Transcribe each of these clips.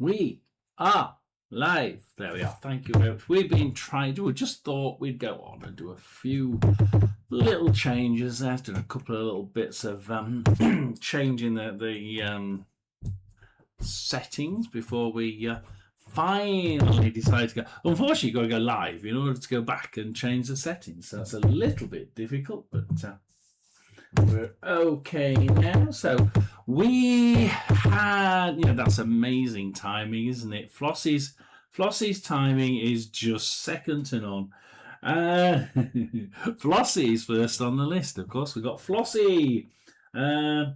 We are live. There we are. Thank you very much. We've been trying to, we just thought we'd go on and do a few little changes there, done a couple of little bits of changing the settings before we finally decide to go. Unfortunately, you've got to go live in order to go back and change the settings. So that's a little bit difficult, but we're okay now. So we had, that's amazing timing, isn't it? Flossie's timing is just second to none. Flossie's first on the list, of course. We've got Flossie. And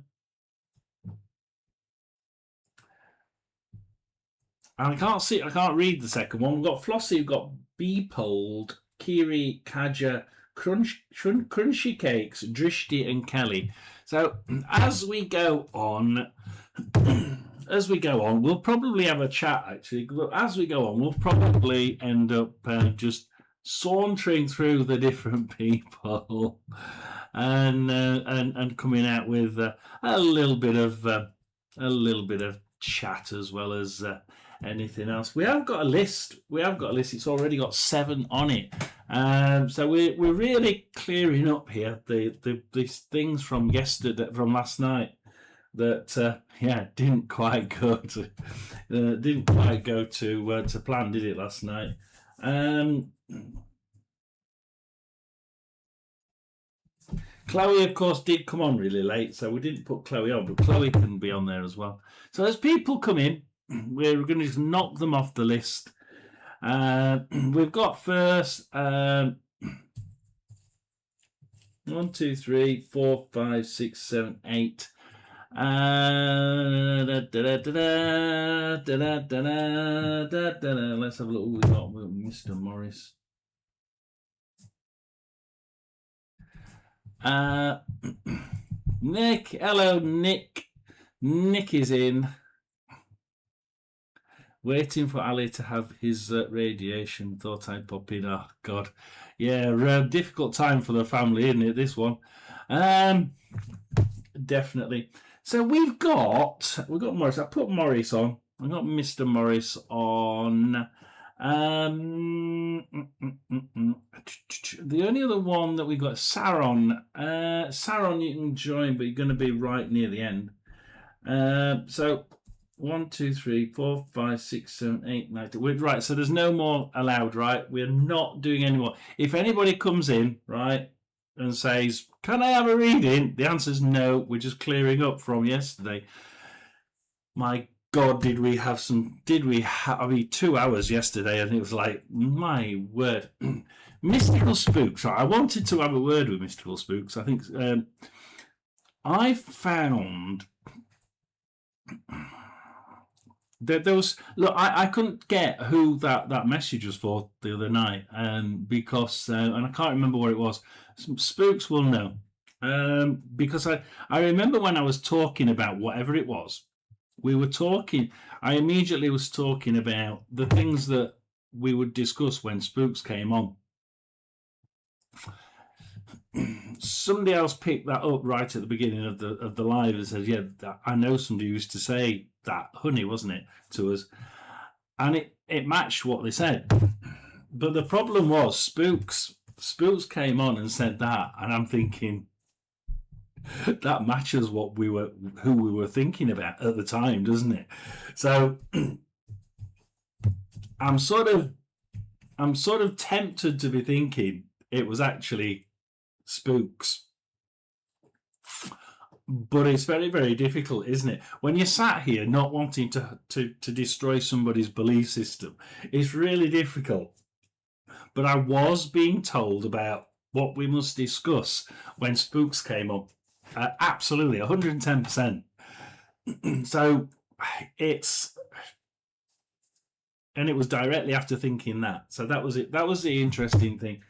I can't read the second one. We've got Flossie, we've got Beepold, Kiri, Kaja, Crunchy Cakes, Drishti and Kelly. So as we go on, we'll probably have a chat actually. As we go on, we'll probably end up just sauntering through the different people and coming out with a little bit of chat as well as anything else. We have got a list. It's already got 7 on it. So we're really clearing up here these things from yesterday, from last night, that didn't quite go to plan, did it, last night? Chloe, of course, did come on really late, so we didn't put Chloe on, but Chloe can be on there as well. So as people come in, we're going to just knock them off the list. We've got first 1, 2, 3, 4, 5, 6, 7, 8. Let's have a look. We've got Mr. Morris. Nick, hello, Nick. Nick is in. Waiting for Ali to have his radiation. Thought I'd pop in. Oh, God. Yeah, difficult time for the family, isn't it, this one? Definitely. So we've got Morris. I put Morris on. I've got Mr. Morris on. The only other one that we've got, Saron. Saron, you can join, but you're going to be right near the end. So 1, 2, 3, 4, 5, 6, 7, 8, 9. Right, so there's no more allowed, right? We're not doing any more. If anybody comes in, right, and says, "Can I have a reading?" the answer is no. We're just clearing up from yesterday. My God, did we have 2 hours yesterday, and it was like, my word. Mystical Spooks. Right, I wanted to have a word with Mystical Spooks. I think I found that there was, look, I couldn't get who that message was for the other night, because and I can't remember what it was. Spooks will know, because I remember when I was talking about whatever it was. I immediately was talking about the things that we would discuss when Spooks came on. Somebody else picked that up right at the beginning of the live and said, "Yeah, I know somebody used to say that, honey, wasn't it, to us?" And it matched what they said. But the problem was Spooks came on and said that, and I'm thinking, that matches who we were thinking about at the time, doesn't it? So I'm sort of tempted to be thinking it was actually Spooks. But it's very, very difficult, isn't it? When you're sat here not wanting to destroy somebody's belief system, it's really difficult. But I was being told about what we must discuss when Spooks came up. Absolutely, 110%. So it was directly after thinking that. So that was it. That was the interesting thing.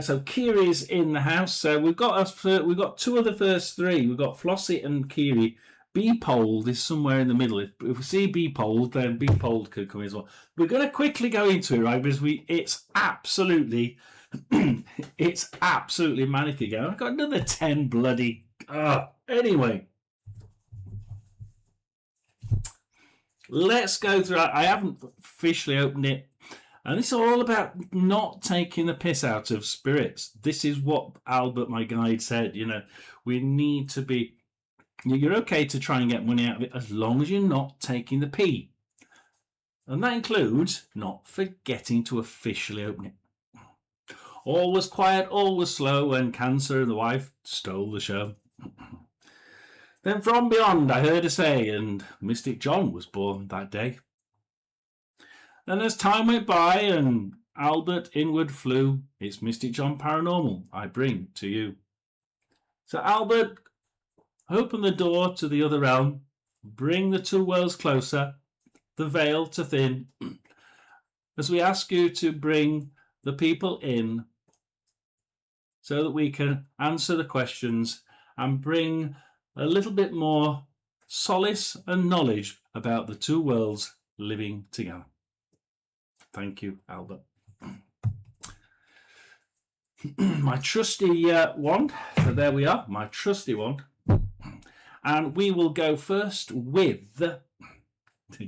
So Kiri's in the house. So we've got 2 of the first 3. We've got Flossie and Kiri. Beepold is somewhere in the middle. If we see Beepold, then Beepold could come as well. We're going to quickly go into it, right? Because it's absolutely manic again. I've got another 10 bloody. Anyway, let's go through. I haven't officially opened it. And it's all about not taking the piss out of spirits. This is what Albert, my guide, said. You know, we need to be. You're okay to try and get money out of it as long as you're not taking the pee. And that includes not forgetting to officially open it. All was quiet, all was slow when Cancer and the wife stole the show. Then from beyond I heard a say, and Mystic John was born that day. Then as time went by and Albert inward flew, it's Mystic John Paranormal I bring to you. So Albert, open the door to the other realm, bring the two worlds closer, the veil to thin, as we ask you to bring the people in so that we can answer the questions and bring a little bit more solace and knowledge about the two worlds living together. Thank you, Albert. My trusty wand. So there we are, my trusty wand. And we will go first with...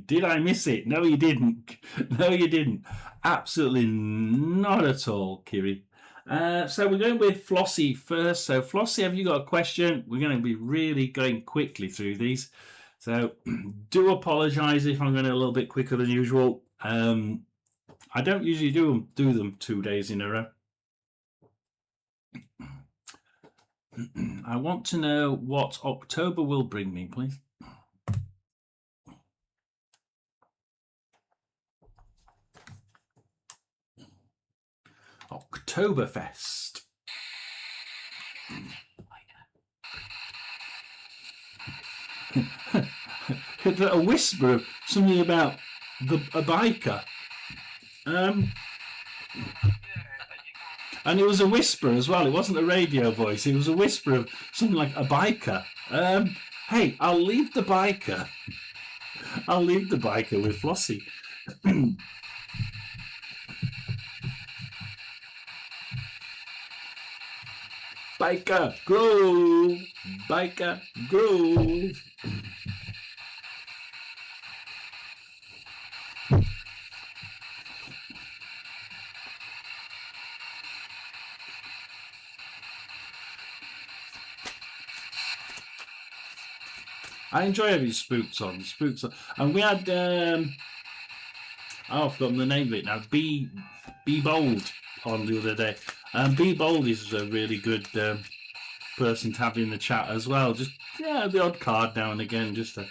Did I miss it? No, you didn't. No, you didn't. Absolutely not at all, Kiri. So we're going with Flossie first. So Flossie, have you got a question? We're going to be really going quickly through these. So do apologise if I'm going a little bit quicker than usual. I don't usually do them 2 days in a row. I want to know what October will bring me, please. Oktoberfest. A whisper of something about a biker. And it was a whisper as well. It wasn't a radio voice. It was a whisper of something like a biker. Hey, I'll leave the biker. I'll leave the biker with Flossie. Biker Grove, Biker Grove. I enjoy having spooks on. And we had I've forgotten the name of it now. Be Bold on the other day. Be Bold is a really good person to have in the chat as well. Just the odd card now and again, just to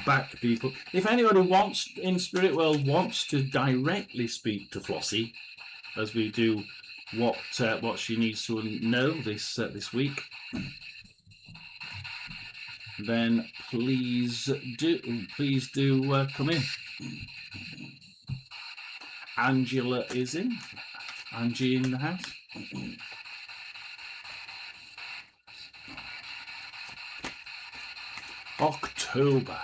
back people. If anybody wants in Spirit World wants to directly speak to Flossie, as we do what she needs to know this week, then please do come in. Angela is in. Angie in the house. October.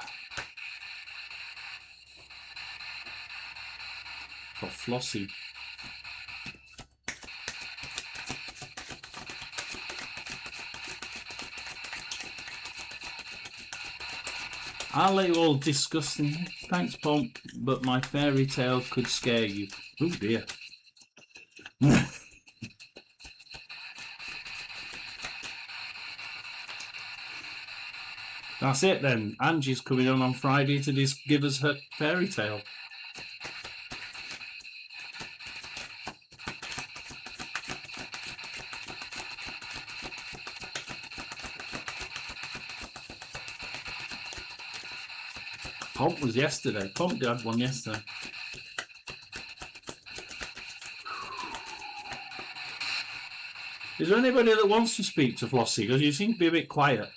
For Flossie. I'll let you all discuss them. Thanks, Pomp, but my fairy tale could scare you. Oh dear. That's it then. Angie's coming on Friday to give us her fairy tale. Pomp was yesterday. Pomp had one yesterday. Is there anybody that wants to speak to Flossie? Because you seem to be a bit quiet.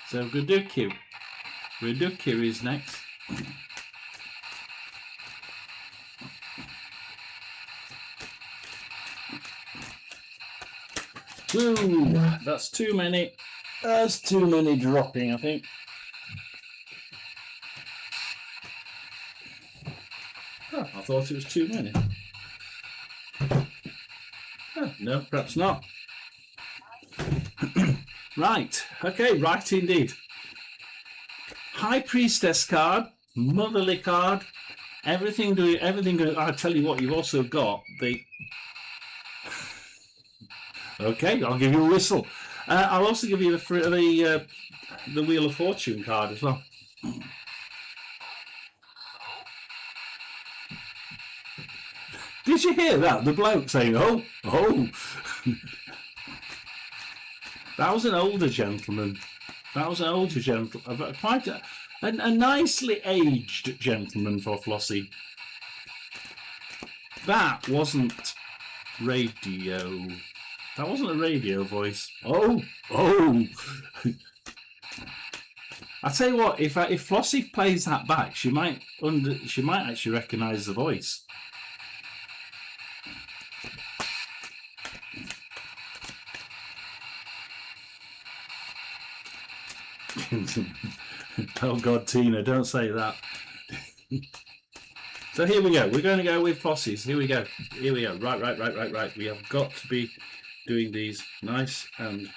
So we'll do Q. We'll do Kiri's next. Ooh, that's too many. That's too many dropping, I think. Oh, I thought it was too many. Oh, no, perhaps not. Right. Okay, right indeed. High Priestess card, Motherly card, everything. I tell you what, you've also got the. Okay, I'll give you a whistle. I'll also give you the Wheel of Fortune card as well. Did you hear that? The bloke saying, "Oh, oh." That was an older gentleman. Quite a nicely aged gentleman for Flossie. That wasn't radio. That wasn't a radio voice. Oh, oh. I tell you what, if Flossie plays that back, she might actually recognise the voice. Oh God, Tina, don't say that. So here we go. We're going to go with Flossies. Here we go. Right. We have got to be doing these nice and.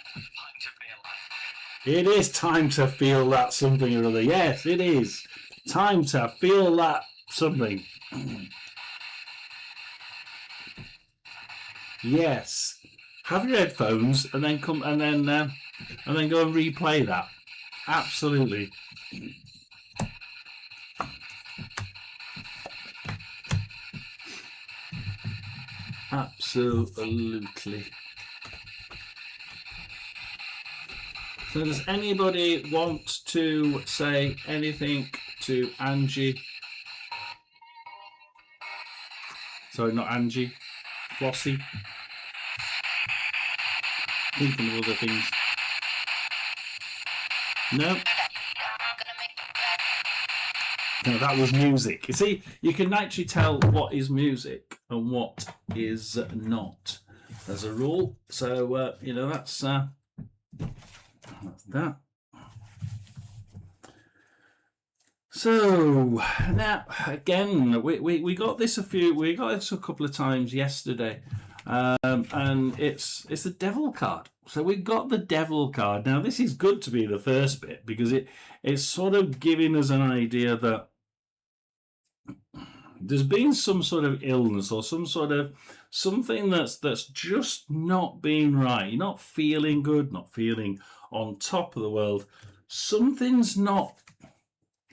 It is time to feel that something or other. Yes, it is time to feel that something. Yes. Have your headphones and then go and replay that. Absolutely. Absolutely. So does anybody want to say anything to Angie? Sorry, not Angie. Flossie. Thinking of other things. No. No, that was music. You see, you can actually tell what is music and what is not, as a rule. So that's that. So now again, we got this a couple of times yesterday, and it's the Devil card. So we got the Devil card. Now this is good to be the first bit because it's sort of giving us an idea that there's been some sort of illness or something that's just not been right. You're not feeling good, not feeling on top of the world. Something's not,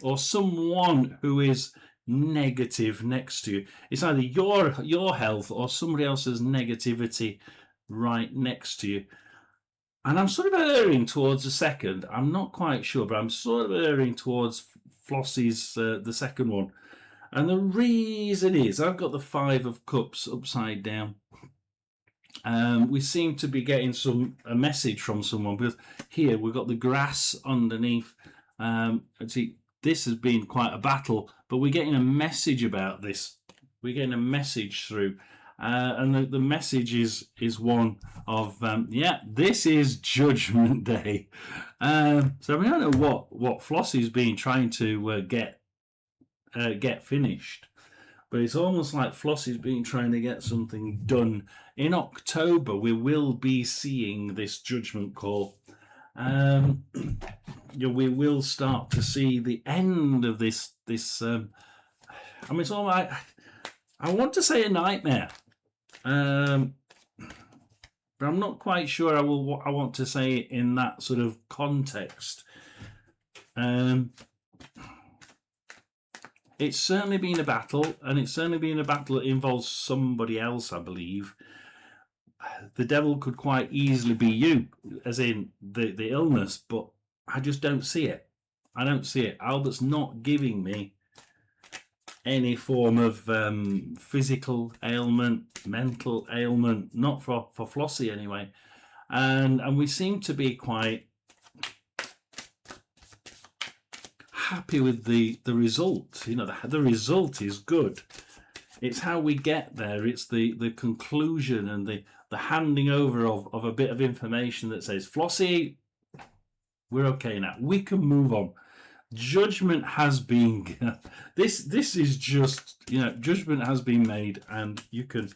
or someone who is negative next to you. It's either your health or somebody else's negativity right next to you. And I'm sort of erring towards the second. I'm not quite sure, but I'm sort of erring towards Flossie's the second one. And the reason is I've got the Five of Cups upside down. We seem to be getting a message from someone, because here we've got the grass underneath. See, this has been quite a battle, but we're getting a message about this. We're getting a message through. And the message is one of this is Judgment Day. So I don't know what Flossie's been trying to get finished, but it's almost like Flossie's been trying to get something done. In October, we will be seeing this judgment call. We will start to see the end of this. It's all like, I want to say a nightmare. But I'm not quite sure I want to say it in that sort of context. It's certainly been a battle, and it's certainly been a battle that involves somebody else, I believe. The devil could quite easily be you, as in the illness, but I just don't see it. I don't see it. Albert's not giving me any form of physical ailment, mental ailment, not for Flossie anyway. And we seem to be quite happy with the result. The result is good. It's how we get there. It's the conclusion and the handing over of a bit of information that says, Flossie, we're okay now. We can move on. Judgment has been this is just, judgment has been made, and you can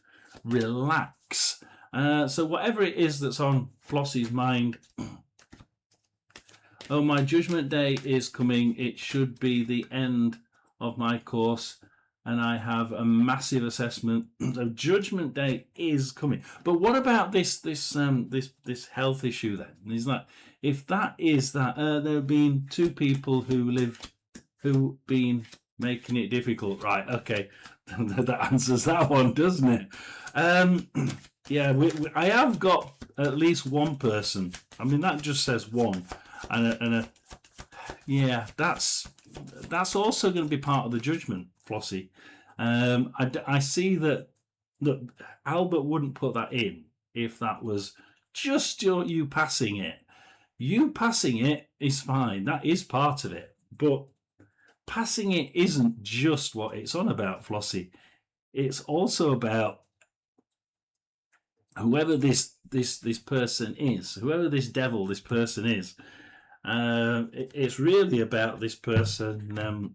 relax. So whatever it is that's on Flossie's mind, oh, my judgment day is coming. It should be the end of my course, and I have a massive assessment. So judgment day is coming. But what about this health issue then? Is that, if that is that there have been two people who been making it difficult, right? Okay, that answers that one, doesn't it? Yeah, I have got at least one person. I mean, that just says one, yeah, that's also going to be part of the judgment, Flossie. I see that Albert wouldn't put that in if that was just you passing it. You passing it is fine. That is part of it. But passing it isn't just what it's on about, Flossie. It's also about whoever this person is, whoever this devil this person is. It's really about this person,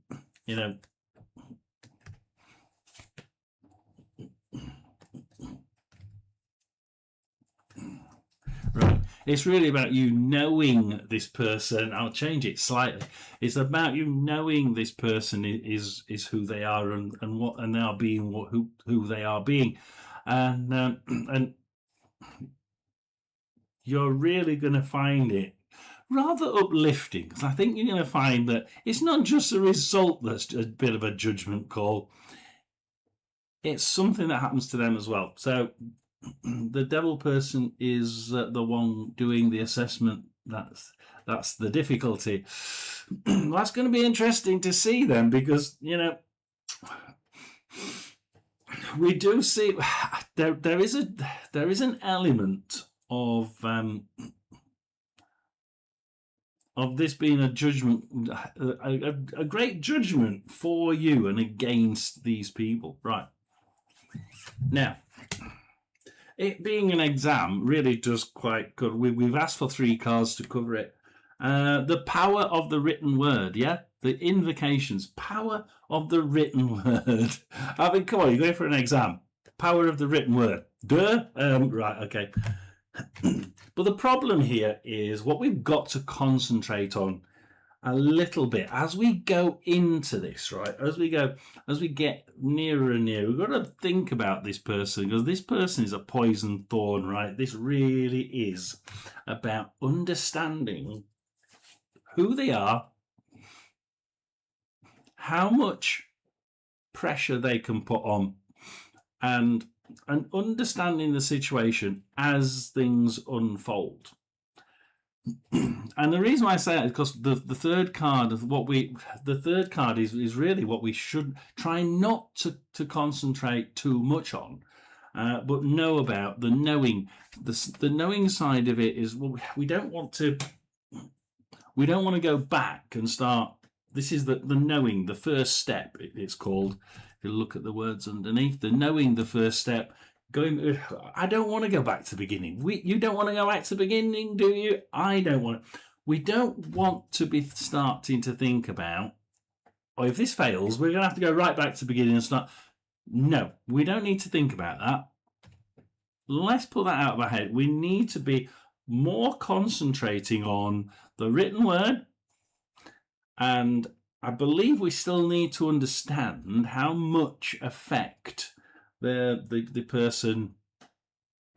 Right. It's really about you knowing this person. I'll change it slightly. It's about you knowing this person is who they are, and they are being who they are being, and you're really going to find it rather uplifting, because I think you're going to find that it's not just a result that's a bit of a judgment call. It's something that happens to them as well. So the devil person is the one doing the assessment. That's the difficulty. That's going to be interesting to see then, because we do see there is an element of this being a judgment, a great judgment for you and against these people, right? Now, it being an exam really does quite good. We've asked for 3 cards to cover it. The power of the written word, yeah? The invocations, power of the written word. I mean, come on, you're going for an exam. Power of the written word. Duh? Right, okay. But the problem here is what we've got to concentrate on a little bit as we go into this, right? As we get nearer and nearer, we've got to think about this person, because this person is a poison thorn, right? This really is about understanding who they are, how much pressure they can put on, and understanding the situation as things unfold. And the reason why I say that is because the third card is really what we should try not to concentrate too much on, but know about the knowing. The knowing side of it is, well, we don't want to go back and start. This is the knowing, the first step, it's called. If you look at the words underneath, the knowing, the first step. I don't want to go back to the beginning. You don't want to go back to the beginning, do you? I don't want to. We don't want to be starting to think about, if this fails, we're going to have to go right back to the beginning and start. No, we don't need to think about that. Let's pull that out of our head. We need to be more concentrating on the written word, and I believe we still need to understand how much effect the person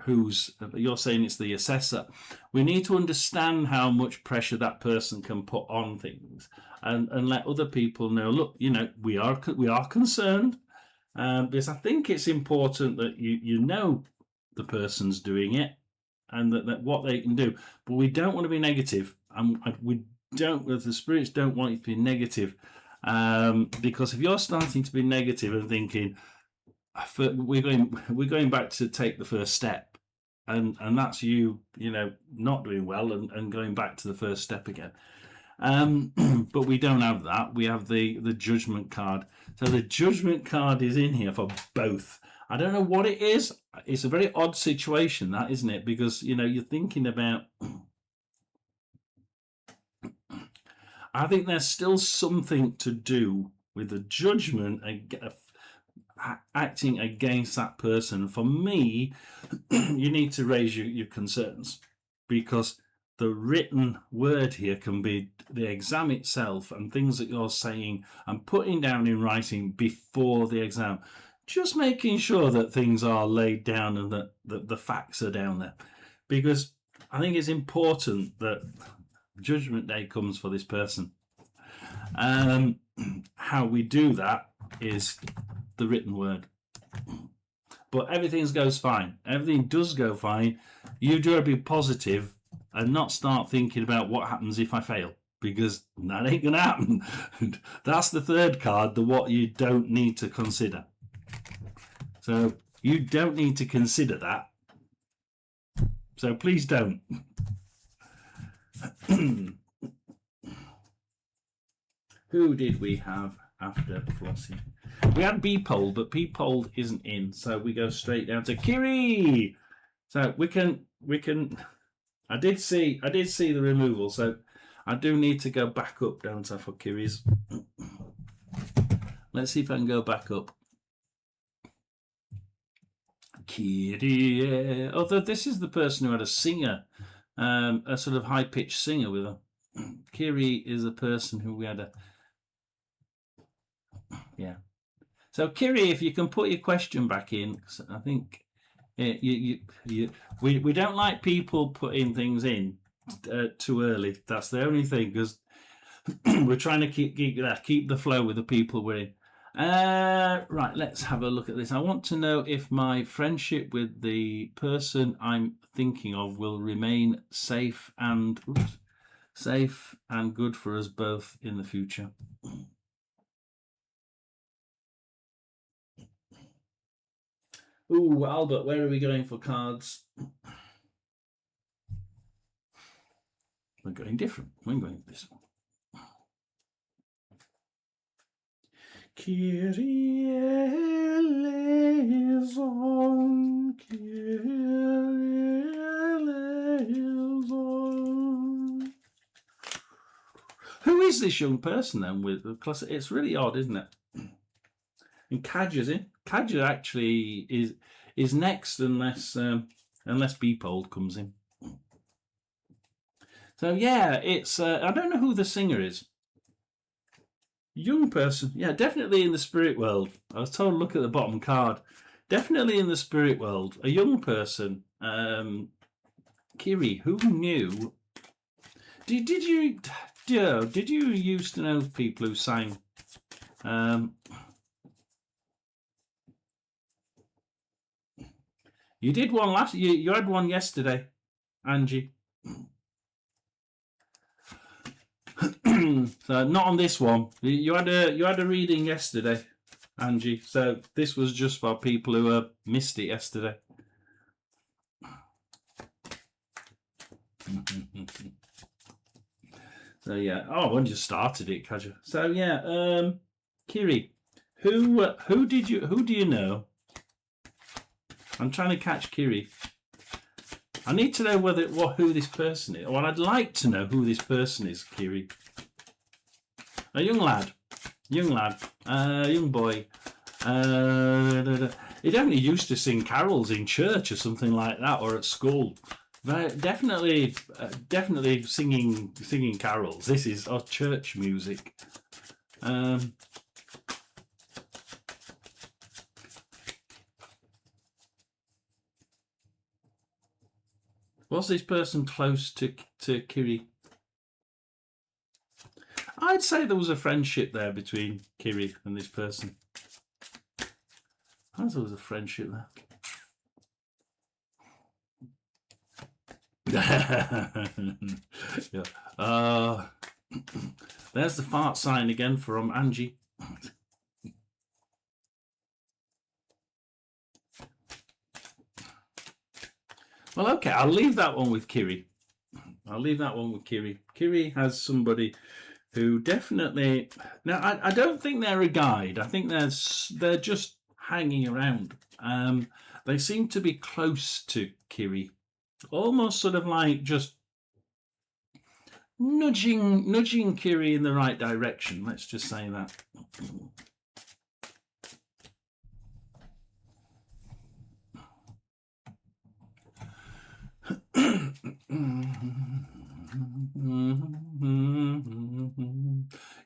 who's, you're saying it's the assessor, we need to understand how much pressure that person can put on things, and let other people know, look, we are concerned, because I think it's important that you know the person's doing it, and that what they can do, but we don't want to be negative, and the spirits don't want you to be negative, because if you're starting to be negative and thinking, we're going back to take the first step, and that's you not doing well and going back to the first step again. But we don't have that. We have the judgment card. So the judgment card is in here for both. I don't know what it is. It's a very odd situation, that, isn't it? Because you're thinking about. I think there's still something to do with the judgment acting against that person. For me, you need to raise your concerns, because the written word here can be the exam itself and things that you're saying and putting down in writing before the exam. Just making sure that things are laid down and that the facts are down there, because I think it's important that Judgment Day comes for this person. How we do that is the written word. But everything goes fine. Everything does go fine. You do be positive and not start thinking about what happens if I fail, because that ain't going to happen. That's the third card, the what you don't need to consider. So you don't need to consider that. So please don't. Who did we have after Flossie? We had Beepold, but Beepold isn't in, so we go straight down to Kiri. So we can. I did see the removal, so I do need to go back up, don't I, for Kiri's. Let's see if I can go back up. Kiri. Although this is the person who had a singer, a sort of high-pitched singer with her. Kiri is a person who we had a. Yeah. So Kiri, if you can put your question back in, I think we don't like people putting things in too early. That's the only thing, because we're trying to keep the flow with the people we're in. Right, let's have a look at this. I want to know if my friendship with the person I'm thinking of will remain safe and good for us both in the future. Ooh, Albert, where are we going for cards? We're going different. We're going this one. Kyrie eleison, Kyrie eleison. Who is this young person then with the class? It's really odd, isn't it? And Kadja's in. Kadja actually is next unless Beepold comes in. So yeah, it's I don't know who the singer is. Young person, yeah, definitely in the spirit world. I was told to look at the bottom card. Definitely in the spirit world, a young person. Kiri, who knew? Did you used to know people who sang? You did one last. You had one yesterday, Angie. So not on this one. You had a reading yesterday, Angie. So this was just for people who missed it yesterday. So yeah. Oh, when you started it, Kadja. So yeah. Kiri, who do you know? I'm trying to catch Kiri. I need to know who this person is. Well, I'd like to know who this person is, Kiri. A young lad, young boy. He definitely used to sing carols in church or something like that, or at school. But definitely singing carols. This is church music. Was this person close to Kiri? I'd say there was a friendship there between Kiri and this person. I thought there was a friendship there. Yeah. There's the fart sign again from Angie. Well, okay, I'll leave that one with Kiri. Kiri has somebody who definitely. Now, I don't think they're a guide. I think they're just hanging around. They seem to be close to Kiri, almost sort of like just nudging Kiri in the right direction. Let's just say that.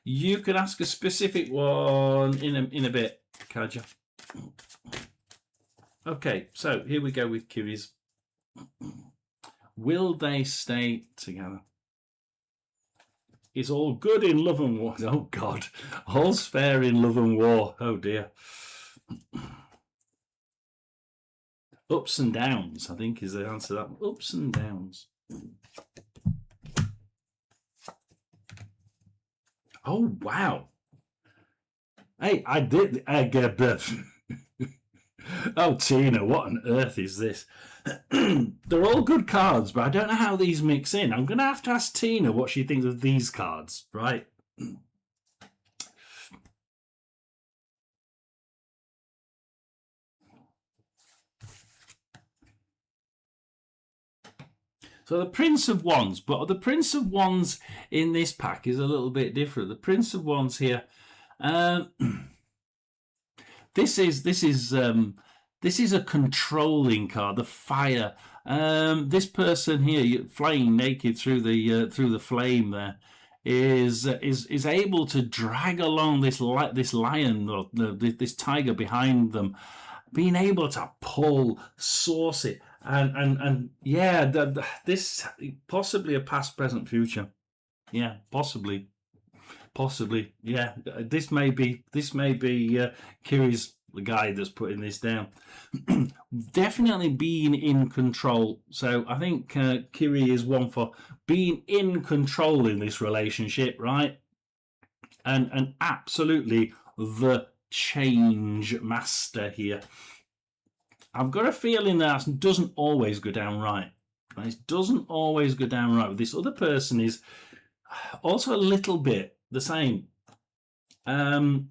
You can ask a specific one in a bit, Kaja. Okay, so here we go with Kiri's. Will they stay together? It's all good in love and war. Oh God, all's fair in love and war. Oh dear. Ups and downs, I think, is the answer to that. Ups and downs. Oh wow. Hey, I did. Oh, Tina, what on earth is this? They're all good cards, but I don't know how these mix in. I'm going to have to ask Tina what she thinks of these cards, right? So the Prince of Wands, but the Prince of Wands in this pack is a little bit different. The Prince of Wands here, this is a controlling card. The fire. This person here, flying naked through the flame, there is able to drag along this lion or this tiger behind them, being able to pull, source it. And yeah, this possibly a past, present, future. Yeah, possibly. Yeah, this may be Kiri's the guy that's putting this down. Definitely being in control. So I think Kiri is one for being in control in this relationship, right? And absolutely the change master here. I've got a feeling that doesn't always go down right. It doesn't always go down right. This other person is also a little bit the same. And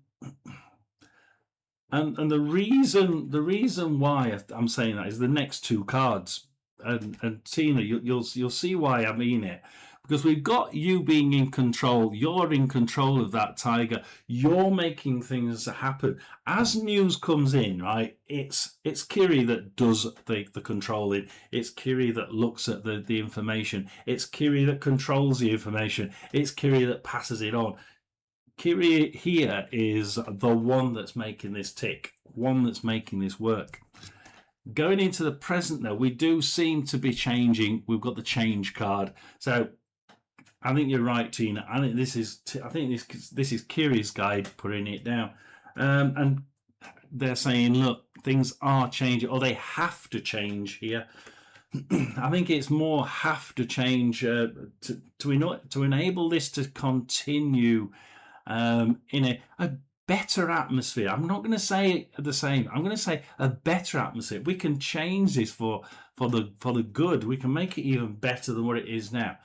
the reason why I'm saying that is the next two cards. And Tina, you'll see why I mean it. Because we've got you being in control. You're in control of that tiger. You're making things happen. As news comes in, right, it's Kiri that does the controlling. It's Kiri that looks at the information. It's Kiri that controls the information. It's Kiri that passes it on. Kiri here is the one that's making this tick. One that's making this work. Going into the present, though, we do seem to be changing. We've got the change card. So I think you're right, Tina. I think this is Kiri's guide putting it down, and they're saying, look, things are changing, or they have to change here. I think it's more have to change to enable this to continue in a better atmosphere. I'm not going to say the same. I'm going to say a better atmosphere. We can change this for the good. We can make it even better than what it is now.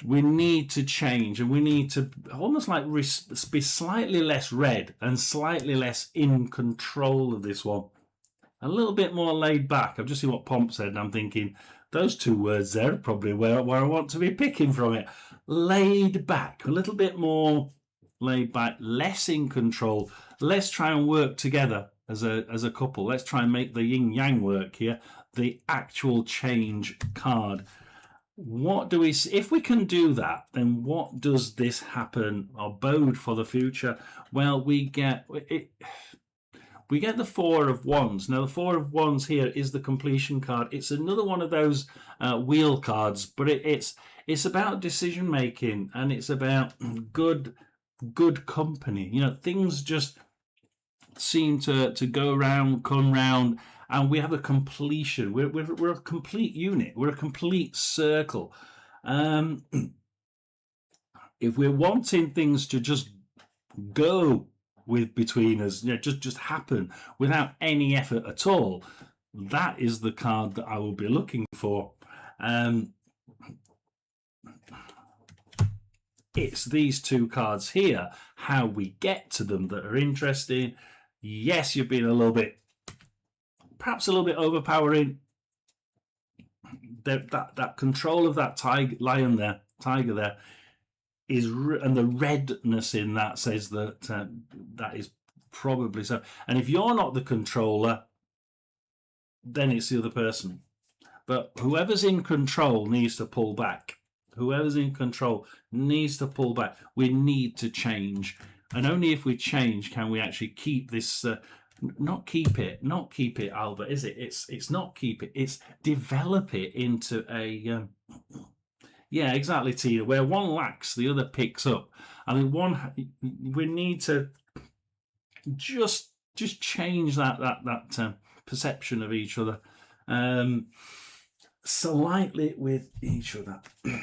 We need to change, and we need to almost like be slightly less red and slightly less in control of this one. A little bit more laid back. I've just seen what Pomp said, and I'm thinking those two words there are probably where I want to be picking from it. Laid back, a little bit more laid back, less in control. Let's try and work together as a couple. Let's try and make the yin yang work here. The actual change card. What do we see? If we can do that, then what does this happen or bode for the future? Well, we get it. We get the Four of Wands. Now, the Four of Wands here is the completion card. It's another one of those wheel cards, but it's about decision making, and it's about good company. You know, things just seem to go round, come round, and we have a completion. We're a complete unit. We're a complete circle. If we're wanting things to just go between us, you know, just happen without any effort at all, that is the card that I will be looking for. It's these two cards here, how we get to them, that are interesting. Yes, you've been perhaps a little bit overpowering. that control of that tiger there is, and the redness in that says that that is probably so. And if you're not the controller, then it's the other person. But whoever's in control needs to pull back. Whoever's in control needs to pull back. We need to change, and only if we change can we actually keep this. Not keep it, Albert. Is it? It's not keep it. It's develop it into a. Yeah, exactly, Tina. Where one lacks, the other picks up. I mean, we need to just change that perception of each other, slightly with each other. I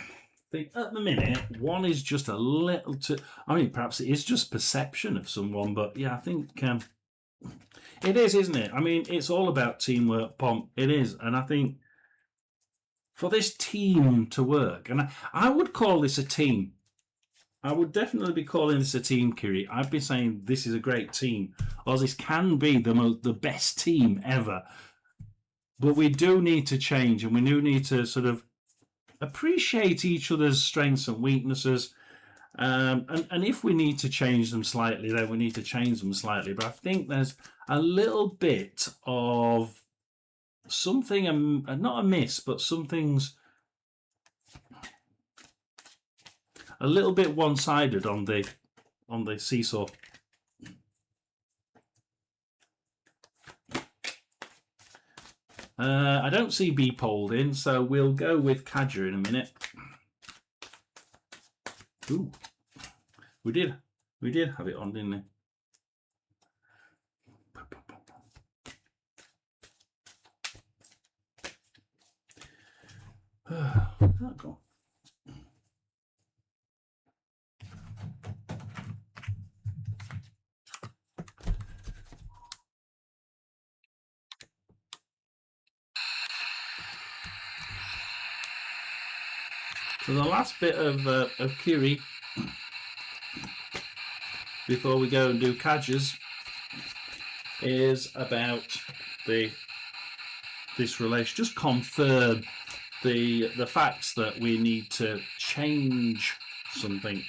think at the minute one is just a little too. I mean, perhaps it is just perception of someone, but yeah, I think it is, isn't it? I mean, it's all about teamwork, Pomp. It is, and I think for this team to work, and I would call this a team. I would definitely be calling this a team, Kiri. I'd be saying this is a great team, or this can be the best team ever. But we do need to change, and we do need to sort of appreciate each other's strengths and weaknesses. And if we need to change them slightly, then we need to change them slightly. But I think there's a little bit of something, not amiss, but something's a little bit one-sided on the seesaw. I don't see B pulled in, so we'll go with Kadja in a minute. Ooh, we did have it on, didn't we? Go. So the last bit of Kiri before we go and do Kadja's is about this relation. Just confirm the facts that we need to change something.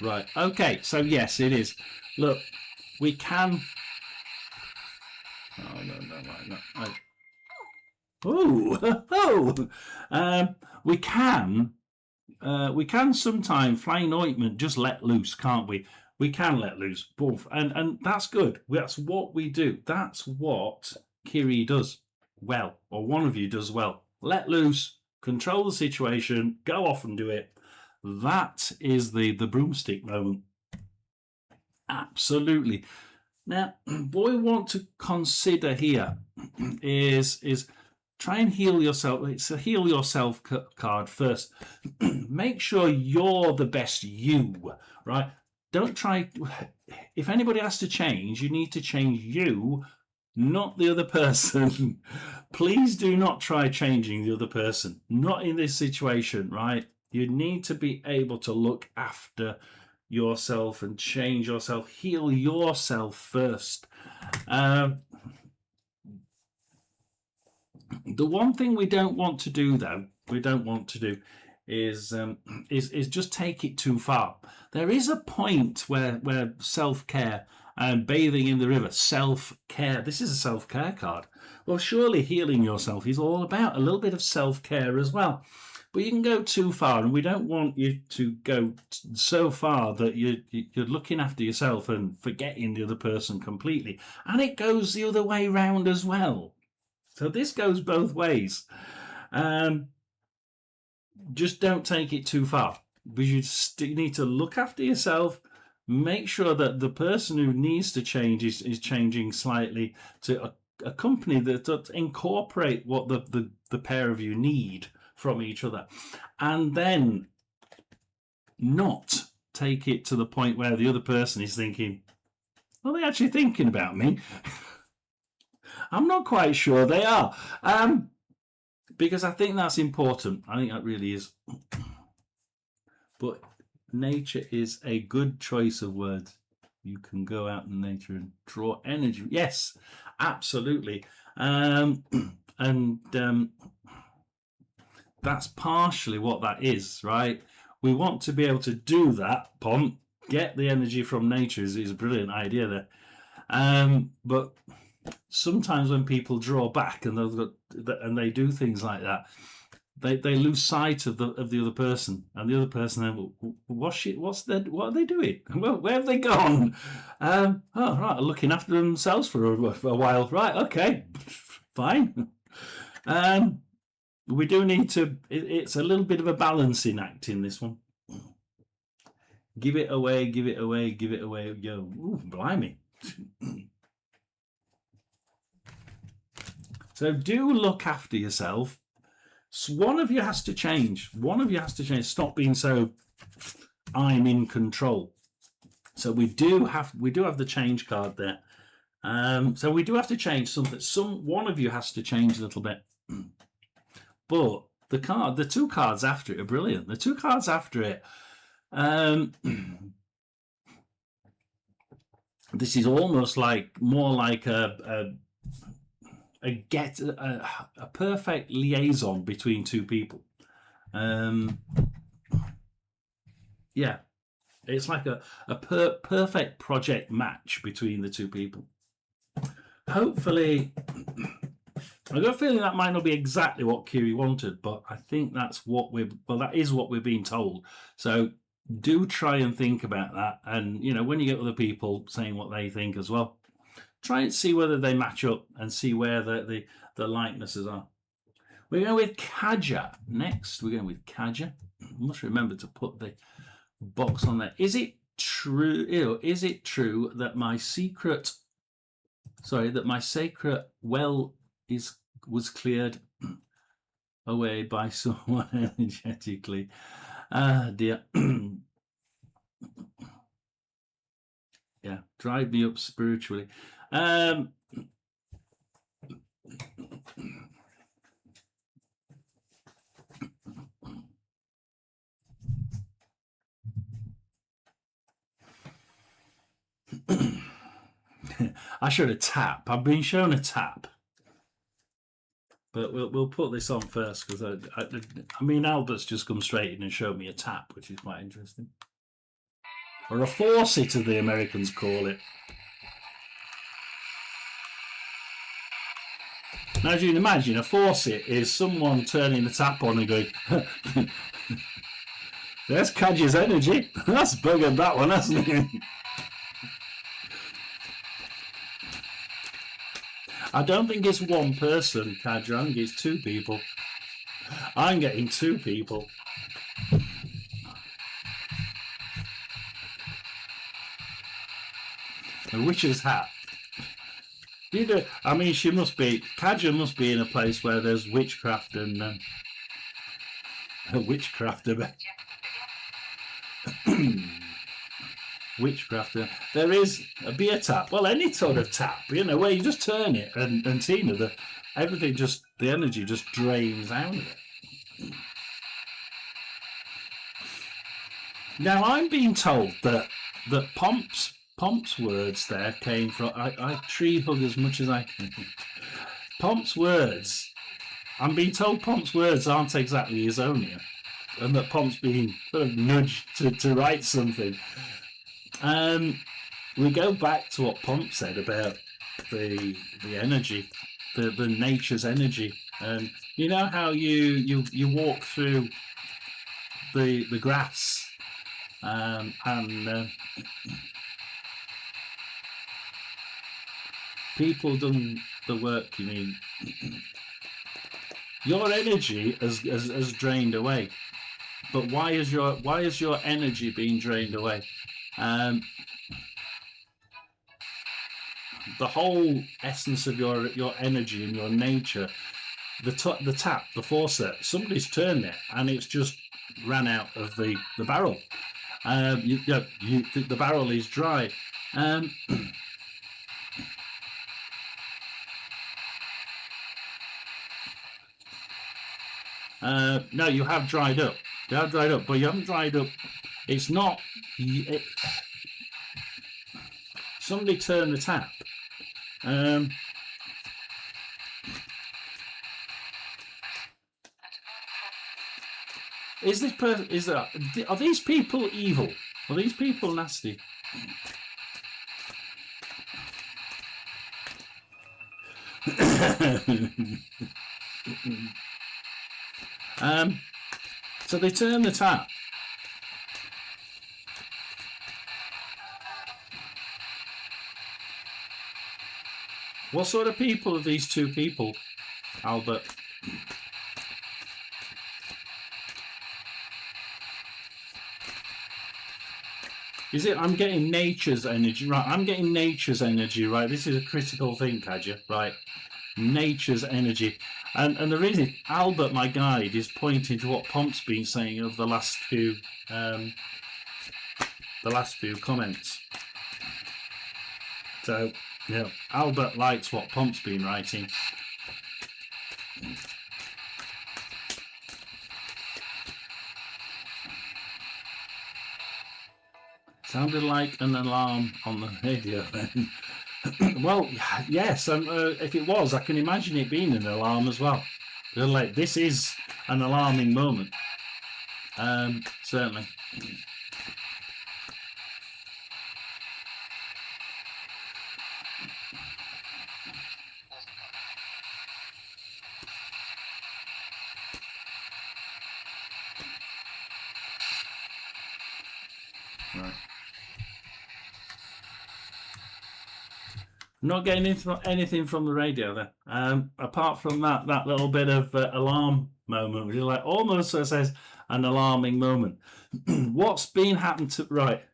Right. Okay. So yes, it is. Look, we can. Oh no! Right, no. We can sometimes flying ointment just let loose, can't we? We can let loose, and that's good. That's what we do. That's what Kiri does well, or one of you does well. Let loose, control the situation, go off and do it. That is the broomstick moment. Absolutely. Now, what we want to consider here is try and heal yourself. It's a heal yourself card first. Make sure you're the best you, right? Don't try. If anybody has to change, you need to change you, not the other person. Please do not try changing the other person. Not in this situation, right? You need to be able to look after yourself and change yourself, heal yourself first. The one thing we don't want to do, though, is just take it too far. There is a point where self-care and bathing in the river, self-care. This is a self-care card. Well, surely healing yourself is all about a little bit of self-care as well. But you can go too far, and we don't want you to go so far that you're looking after yourself and forgetting the other person completely. And it goes the other way round as well. So this goes both ways. Just don't take it too far, because you need to look after yourself. Make sure that the person who needs to change is changing slightly to a company that incorporate what the pair of you need from each other, and then not take it to the point where the other person is thinking, are they actually thinking about me? I'm not quite sure they are. because I think that's important. I think that really is. But nature is a good choice of words. You can go out in nature and draw energy. Yes, absolutely. And that's partially what that is, right? We want to be able to do that, Pomp. Get the energy from nature is a brilliant idea there. But sometimes when people draw back and they do things like that, they lose sight of the other person, and the other person then, what are they doing? Where have they gone? Oh right, looking after themselves for a while, right? Okay, fine. We do need to. It's a little bit of a balancing act in this one. Give it away, give it away, give it away. Yo, ooh, blimey. So do look after yourself. So one of you has to change. One of you has to change. Stop being so I'm in control. So we do have the change card there. So we do have to change something. One of you has to change a little bit. But the two cards after it are brilliant. The two cards after it. This is almost more like a perfect liaison between two people. Yeah, it's like a perfect project match between the two people. Hopefully, I've got a feeling that might not be exactly what Kiri wanted, but I think that is what we're being told. So do try and think about that, and when you get other people saying what they think as well, try and see whether they match up and see where the likenesses are. We're going with Kaja next. We're going with Kaja. I must remember to put the box on there. Is it true? Is it true that my sacred well was cleared away by someone energetically? Ah, dear. Yeah, drive me up spiritually. I showed a tap. I've been shown a tap, but we'll put this on first because Albert's just come straight in and showed me a tap, which is quite interesting, or a faucet, as the Americans call it. Now, as you can imagine, a faucet is someone turning the tap on and going, "There's Kaja's energy. That's buggered that one, hasn't it?" I don't think it's one person, Kaja. I think it's two people. I'm getting two people. A witch's hat. Kaja must be in a place where there's witchcraft and witchcraft. Witchcraft. There is a beer tap. Well, any sort of tap, where you just turn it and Tina, the energy just drains out of it. Now I'm being told that Pomp's words there came from. I tree hug as much as I can. Pomp's words. I'm being told Pomp's words aren't exactly his own here, and that Pomp's being sort of nudged to write something. We go back to what Pomp said about the energy, the nature's energy, and you know how you walk through the grass, and people done the work. You mean your energy has drained away, but why is your energy being drained away? The whole essence of your energy and your nature, the tap, the faucet, somebody's turned it and it's just ran out of the barrel. The barrel is dry. No, you have dried up. You have dried up, but you haven't dried up. It's not. Somebody turn the tap. Is this person? Is that? Are these people evil? Are these people nasty? So they turn the tap. What sort of people are these two people, Albert? Is it? I'm getting nature's energy, right? I'm getting nature's energy, right? This is a critical thing, Kadja, right? Nature's energy, and the reason Albert, my guide, is pointing to what Pomp's been saying over the last few comments. So, you know, Albert likes what Pomp's been writing. Sounded like an alarm on the radio then. Well, yes, if it was, I can imagine it being an alarm as well. Like, this is an alarming moment. Certainly. Right. Not getting anything from the radio there. Apart from that little bit of alarm moment, which is like almost says an alarming moment. What's been happened to right?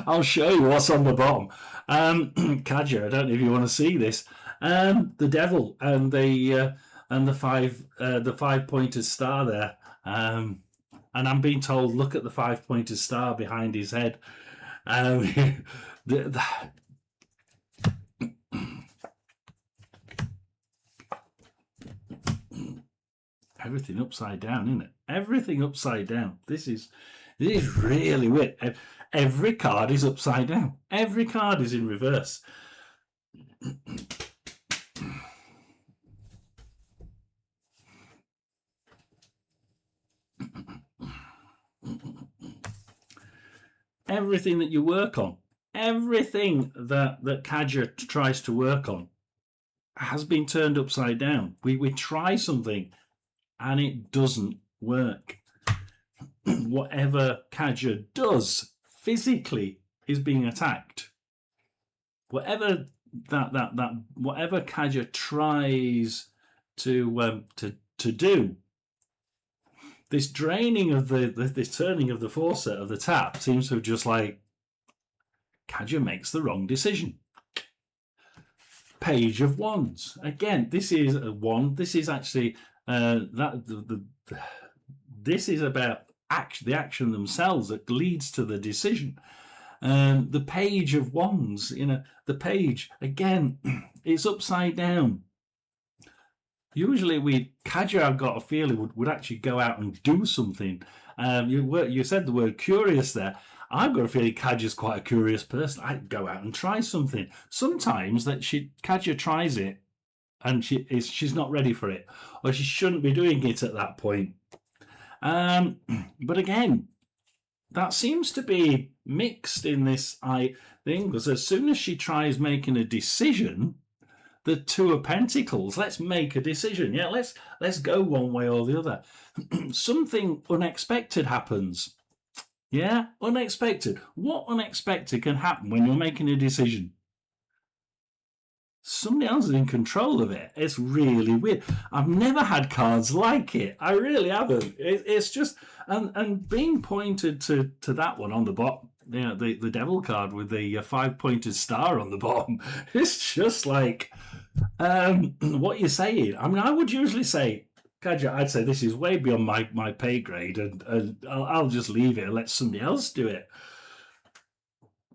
I'll show you what's on the bottom. Kadja, I don't know if you want to see this. The devil and the five-pointed star there. And I'm being told, look at the five-pointed star behind his head. Everything upside down, isn't it? Everything upside down. This is really weird. Every card is upside down. Every card is in reverse. Everything that you work on, everything that Kadja tries to work on has been turned upside down. We try something and it doesn't work. Whatever Kadja does physically is being attacked. Whatever whatever Kadja tries to do, this draining of this turning of the faucet of the tap seems to have just like Kadja makes the wrong decision. Page of Wands. Again, this is a wand. This is actually this is about the action themselves that leads to the decision. The Page of Wands, the page again, it's upside down. Usually, Kadja, I've got a feeling, would actually go out and do something. You said the word curious there. I've got a feeling Kadja's quite a curious person. I'd go out and try something. Sometimes Kadja tries it and she's not ready for it, or she shouldn't be doing it at that point. But again, that seems to be mixed in this thing, because as soon as she tries making a decision, the Two of Pentacles, let's make a decision. Yeah, let's go one way or the other. Something unexpected happens. Yeah, unexpected. What unexpected can happen when you're making a decision? Somebody else is in control of it. It's really weird. I've never had cards like it. I really haven't. It's just and being pointed to that one on the bottom, the devil card with the five-pointed star on the bottom. It's just like what you're saying. I mean, I would usually say, Kadja, I'd say this is way beyond my pay grade, and I'll just leave it and let somebody else do it.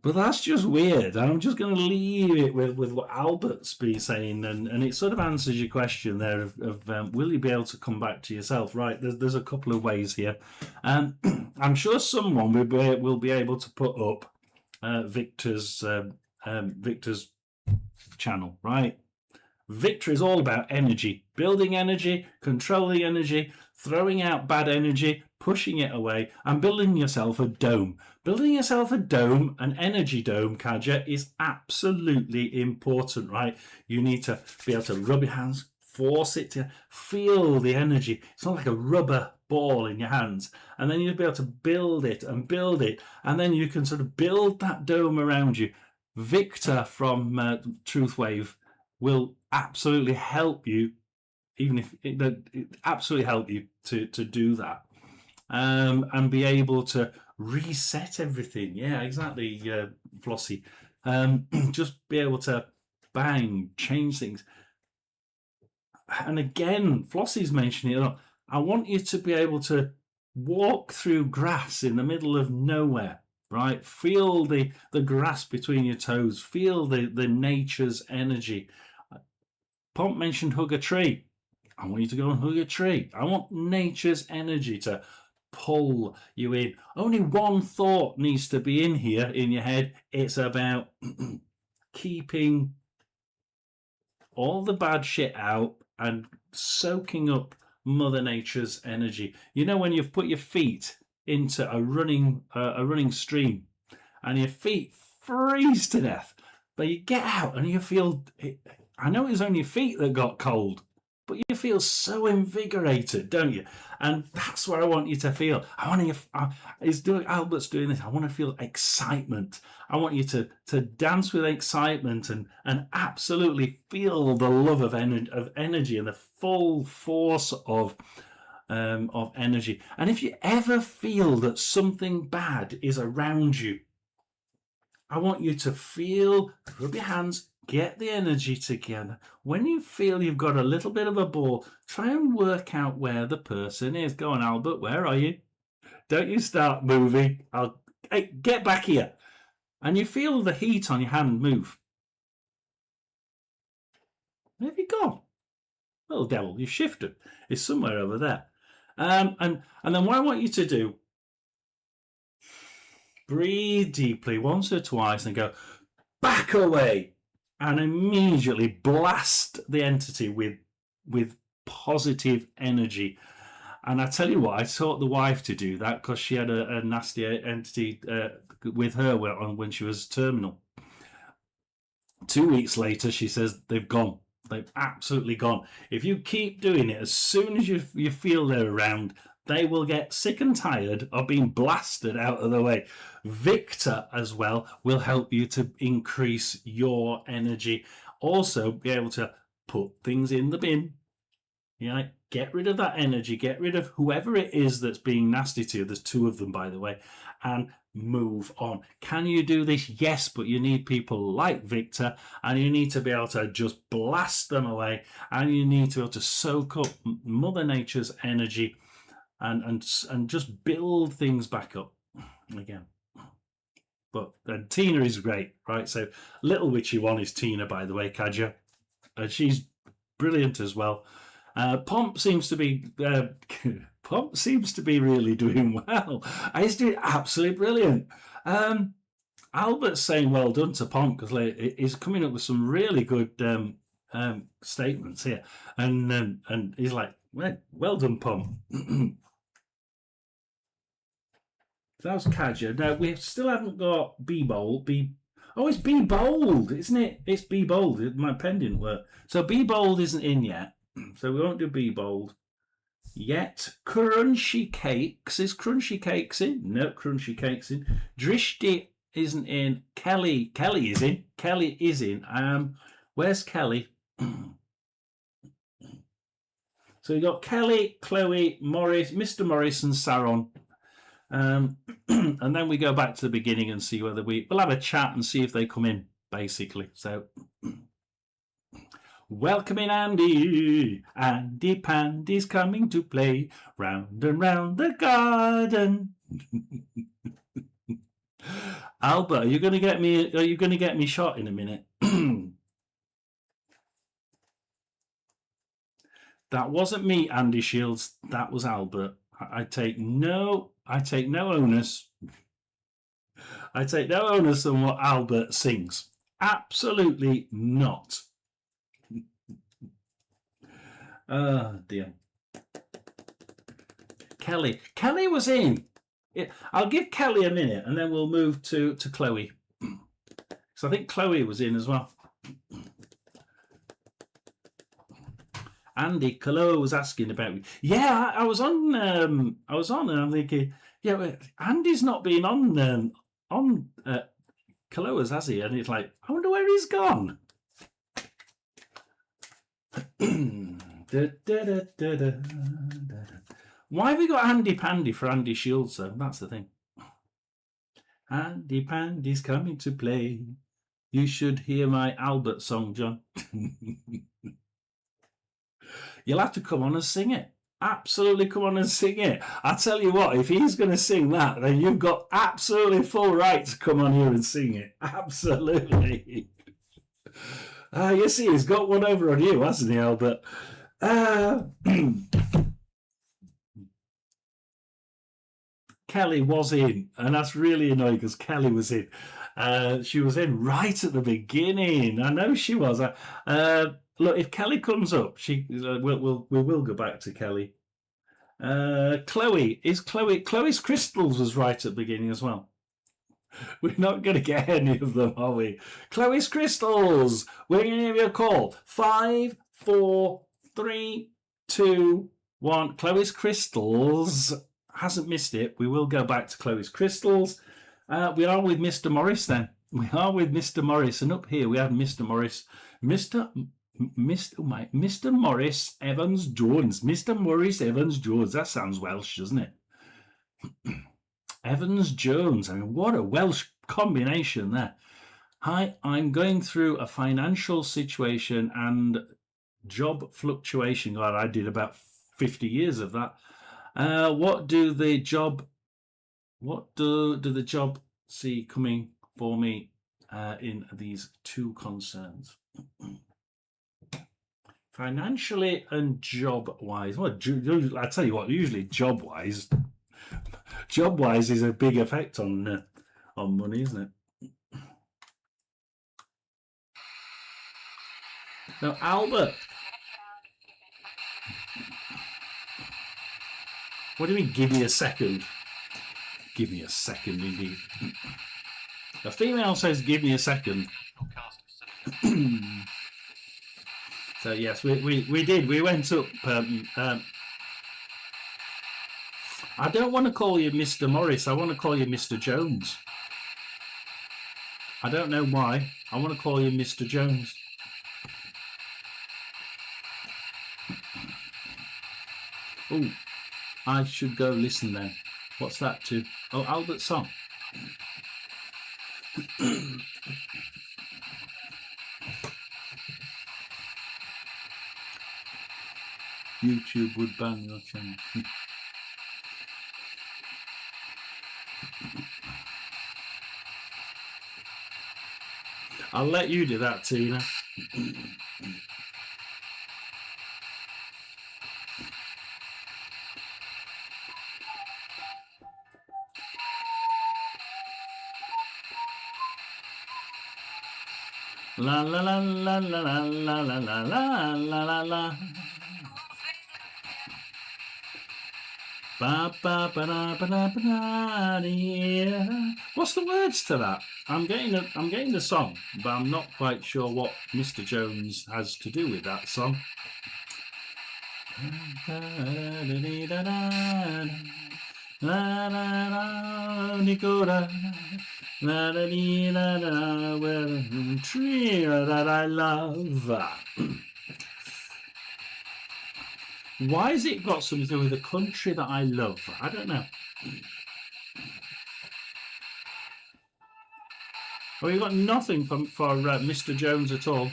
But that's just weird. I'm just going to leave it with what Albert's been saying, and it sort of answers your question there of will you be able to come back to yourself? Right, there's a couple of ways here. I'm sure someone will be able to put up Victor's channel, right? Victor is all about energy, building energy, controlling energy, throwing out bad energy, pushing it away, and building yourself a dome. Building yourself a dome, an energy dome, Kaja, is absolutely important, right? You need to be able to rub your hands, force it to feel the energy. It's not like a rubber ball in your hands. And then you'll be able to build it, and then you can sort of build that dome around you. Victor from Truthwave will absolutely help you, even if it absolutely help you to do that, and be able to reset everything. Yeah, exactly, Flossie. Just be able to bang, change things. And again, Flossie's mentioning it. I want you to be able to walk through grass in the middle of nowhere. Right, feel the grass between your toes, feel the nature's energy. Pomp mentioned hug a tree. I want you to go and hug a tree. I want nature's energy to pull you in. Only one thought needs to be in here in your head. It's about keeping all the bad shit out and soaking up Mother Nature's energy. You know, when you've put your feet into a running stream and your feet freeze to death, but you get out and you feel I know it was only your feet that got cold, but you feel so invigorated, don't you? And that's what I want you to feel. I want you. Albert's doing this. I want to feel excitement. I want you to dance with excitement and absolutely feel the love of energy and the full force of energy. And if you ever feel that something bad is around you, I want you to feel, rub your hands, get the energy together. When you feel you've got a little bit of a ball, try and work out where the person is. Go on, Albert, where are you? Don't you start moving. Hey, get back here. And you feel the heat on your hand move. Where have you gone? Little devil, you've shifted. It's somewhere over there. And then what I want you to do, breathe deeply once or twice and go, back away, and immediately blast the entity with positive energy. And I tell you what, I taught the wife to do that because she had a nasty entity with her when she was terminal. 2 weeks later, she says they've gone. They've absolutely gone. If you keep doing it, as soon as you feel they're around, they will get sick and tired of being blasted out of the way. Victor, as well, will help you to increase your energy. Also, be able to put things in the bin. Get rid of that energy. Get rid of whoever it is that's being nasty to you. There's 2 of them, by the way. And move on. Can you do this? Yes, but you need people like Victor, and you need to be able to just blast them away, and you need to be able to soak up Mother Nature's energy and just build things back up again. But Tina is great, right? So Little Witchy One is Tina, by the way, Kaja. She's brilliant as well. Pomp seems to be really doing well. He's doing absolutely brilliant. Albert's saying well done to Pomp because he's coming up with some really good statements here, and he's like, well done, Pomp. That was Kaja. Now we still haven't got Be Bold. It's Be Bold, isn't it? It's Be Bold. My pen didn't work, so Be Bold isn't in yet. So we won't do Be Bold yet. Crunchy Cakes. Is Crunchy Cakes in? No, Crunchy Cakes in. Drishti isn't in. Kelly is in. Kelly is in. Where's Kelly? So we got Kelly, Chloe, Morris, Mr. Morris, and Saron. And then we go back to the beginning and see whether we'll have a chat and see if they come in, basically. So welcoming Andy. Andy Pandy's coming to play round and round the garden. Albert, are you going to get me? Are you going to get me shot in a minute? That wasn't me, Andy Shields. That was Albert. I take no onus. I take no onus on what Albert sings. Absolutely not. Oh dear. Kelly was in. I'll give Kelly a minute, and then we'll move to Chloe. So I think Chloe was in as well. Andy Kaloa was asking about me. Yeah, I was on, and I'm thinking, yeah, Andy's not been on Kaloa's, has he? And it's like, I wonder where he's gone. Why have we got Andy Pandy for Andy Shields, though? That's the thing. Andy Pandy's coming to play. You should hear my Albert song, John. You'll have to come on and sing it. Absolutely come on and sing it. I tell you what, if he's going to sing that, then you've got absolutely full right to come on here and sing it. Absolutely. You see, he's got one over on you, hasn't he, Albert? Kelly was in, and that's really annoying because Kelly was in. She was in right at the beginning. I know she was. Look, if Kelly comes up, we will go back to Kelly. Chloe's Crystals was right at the beginning as well. We're not going to get any of them, are we? Chloe's Crystals. We're going to give you a call. 5, 4, 3, 2, 1. Chloe's Crystals. Hasn't missed it. We will go back to Chloe's Crystals. We are with Mr. Morris then. We are with Mr. Morris, and up here we have Mr. Morris, Mr. Morris Evans Jones. Mr. Morris Evans Jones. That sounds Welsh, doesn't it? Evans Jones. I mean, what a Welsh combination there. Hi, I'm going through a financial situation and job fluctuation. God, I did about 50 years of that. What do the job see coming for me in these two concerns? Financially and job wise. Well, I tell you what, usually job wise is a big effect on money, isn't it? Now, Albert. What do you mean, give me a second? Give me a second, indeed. The female says, give me a second. So, yes, we did. We went up. I don't want to call you Mr. Morris. I want to call you Mr. Jones. I don't know why. I want to call you Mr. Jones. Oh. I should go listen then. What's that to? Oh, Albert's song. YouTube would ban your channel. I'll let you do that, Tina. La la la la la la la la la la la la. Ba ba ba da ba da ba da. What's the words to that? I'm getting the song, but I'm not quite sure what Mr. Jones has to do with that song. La la la, Nicola. La la la la, where the tree that I love. Why has it got something to do with the country that I love? I don't know. Well, you've got nothing for Mr. Jones at all.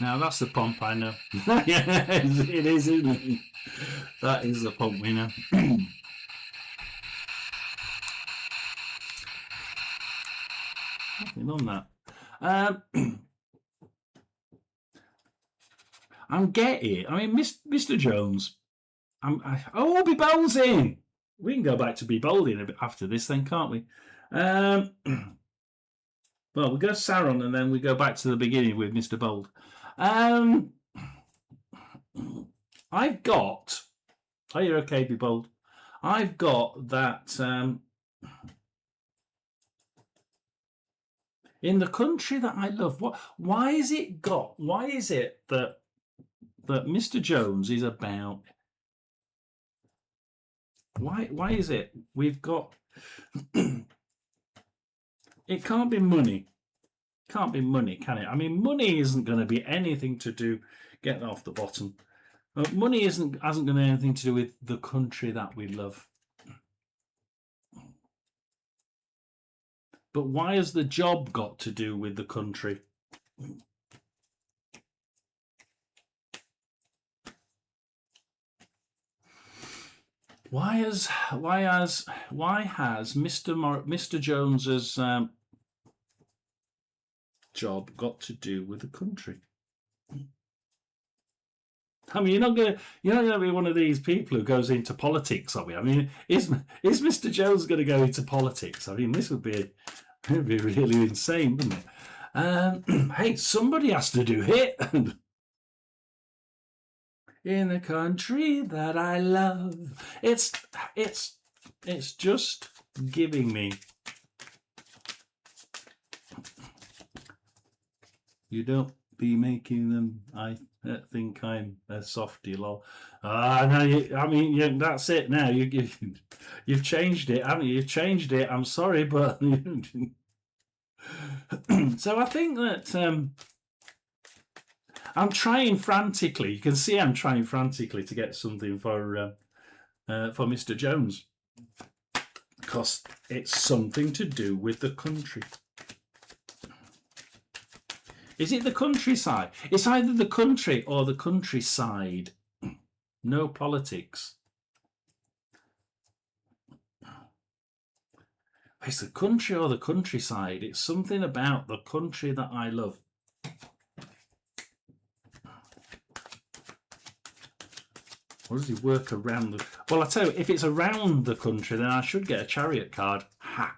Now that's the pump I know. Yeah, it is, isn't it? That is the pump we know. Nothing on that. I'm getting. I mean, Mr. Jones. Oh, Be Bold's in. We can go back to Be Bold in a bit after this, then, can't we? Well, we go Sauron, and then we go back to the beginning with Mr. Bold. I've got. Are you okay, Be Bold? I've got that. In the country that I love, why is it that Mr. Jones is about? Why is it we've got? It can't be money. Can't be money, can it? I mean, money isn't going to be anything to do getting off the bottom. Money hasn't going to have anything to do with the country that we love. But why has the job got to do with the country? Why has Mr. Jones's job got to do with the country? I mean, you're not gonna be one of these people who goes into politics, are we? I mean, is Mr. Jones going to go into politics? I mean, this would be really insane, wouldn't it? Hey, somebody has to do it. In the country that I love, it's just giving me. You don't be making them. I think I'm a softy, lol. No, I mean, that's it now. You've changed it, haven't you? You've changed it. I'm sorry, but so I think that I'm trying frantically. You can see I'm trying frantically to get something for Mr. Jones, because it's something to do with the country. Is it the countryside? It's either the country or the countryside. No politics. It's the country or the countryside. It's something about the country that I love. Or does he work around the... Well, I tell you, if it's around the country, then I should get a chariot card. Ha!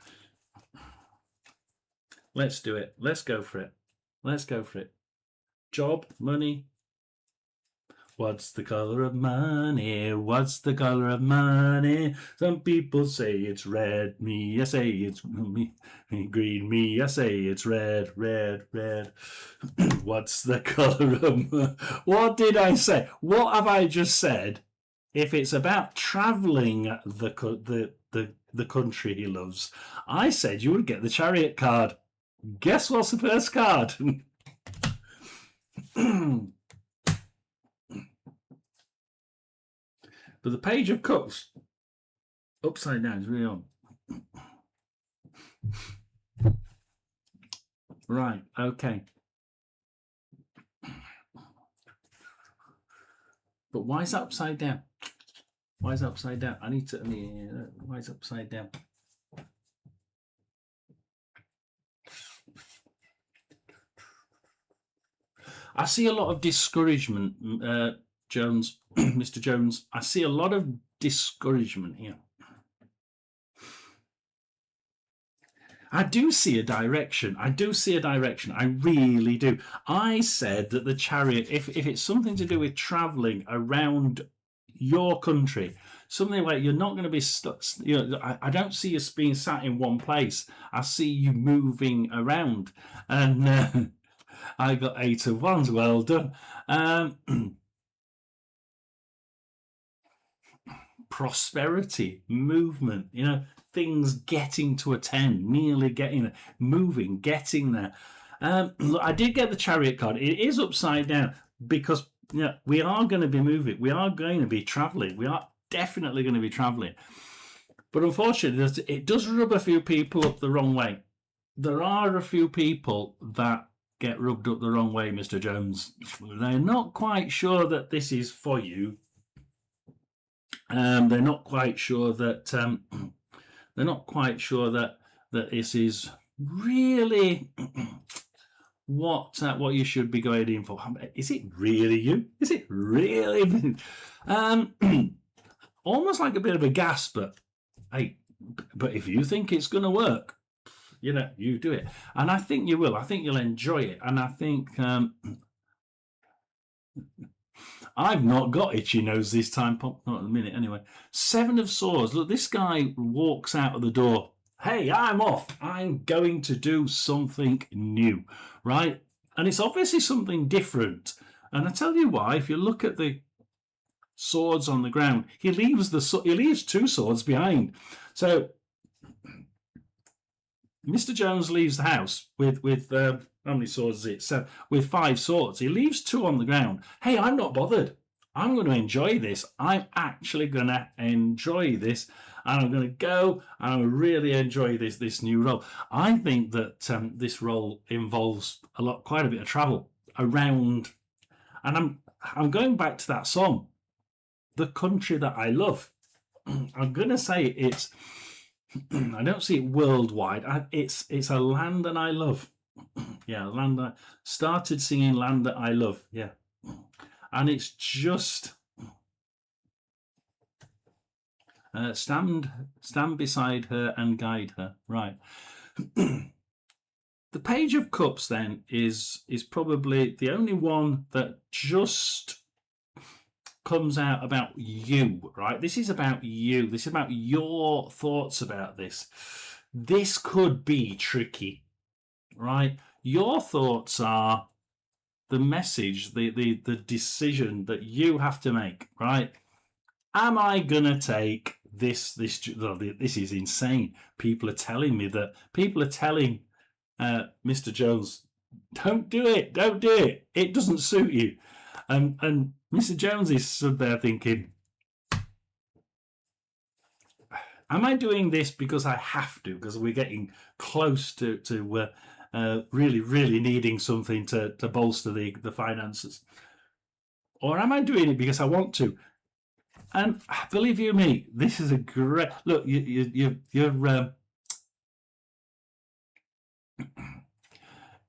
Let's do it. Let's go for it. Let's go for it. Job, money. What's the colour of money? What's the colour of money? Some people say it's red. Me, I say it's green. Me, I say it's red, red, red. What's the colour of money? What did I say? What have I just said? If it's about travelling the country he loves, I said you would get the chariot card. Guess what's the first card? But the Page of Cups, upside down, is really on. Right, okay. But why is that upside down? Why is that upside down? I need to, why is it upside down? I see a lot of discouragement, Jones, Mr. Jones. I see a lot of discouragement here. I do see a direction. I really do. I said that the chariot, if it's something to do with traveling around your country, something where you're not going to be stuck, I don't see you being sat in one place. I see you moving around. And I got 8 of wands. Well done. Prosperity, movement, things getting to attend, nearly getting there, moving, getting there. Look, I did get the chariot card. It is upside down because we are going to be moving. We are going to be traveling. We are definitely going to be traveling. But unfortunately, it does rub a few people up the wrong way. There are a few people that get rubbed up the wrong way, Mr. Jones. They're not quite sure that this is for you. They're not quite sure that that this is really what you should be going in for. Is it really you? Is it really? Almost like a bit of a gasp, but hey, but if you think it's going to work, you know, you do it, and I think you will. I think you'll enjoy it, and I think I've not got itchy nose this time. Not in a minute, anyway. 7 of Swords. Look, this guy walks out of the door. Hey, I'm off. I'm going to do something new, right? And it's obviously something different. And I tell you why. If you look at the swords on the ground, he leaves 2 swords behind. So Mr. Jones leaves the house with how many swords is it? So with 5 swords. He leaves 2 on the ground. Hey, I'm not bothered. I'm going to enjoy this. I'm actually going to enjoy this, and I'm going to go and I really enjoy this new role. I think that this role involves quite a bit of travel around, and I'm going back to that song, The Country That I Love. I'm going to say it's. I don't see it worldwide. It's a land that I love. Yeah, land. I started singing Land That I Love. Yeah, and it's just stand beside her and guide her. Right. The Page of Cups then is probably the only one that just comes out about you, right? This is about you. This is about your thoughts about this. This could be tricky, right? Your thoughts are the message, the decision that you have to make, right? Am I gonna take this? This is insane. People are telling me that. People are telling Mr. Jones, don't do it. Don't do it. It doesn't suit you. And Mr. Jones is stood there thinking, am I doing this because I have to? Because we're getting close to really, really needing something to bolster the finances, or am I doing it because I want to? And believe you me, this is a great look.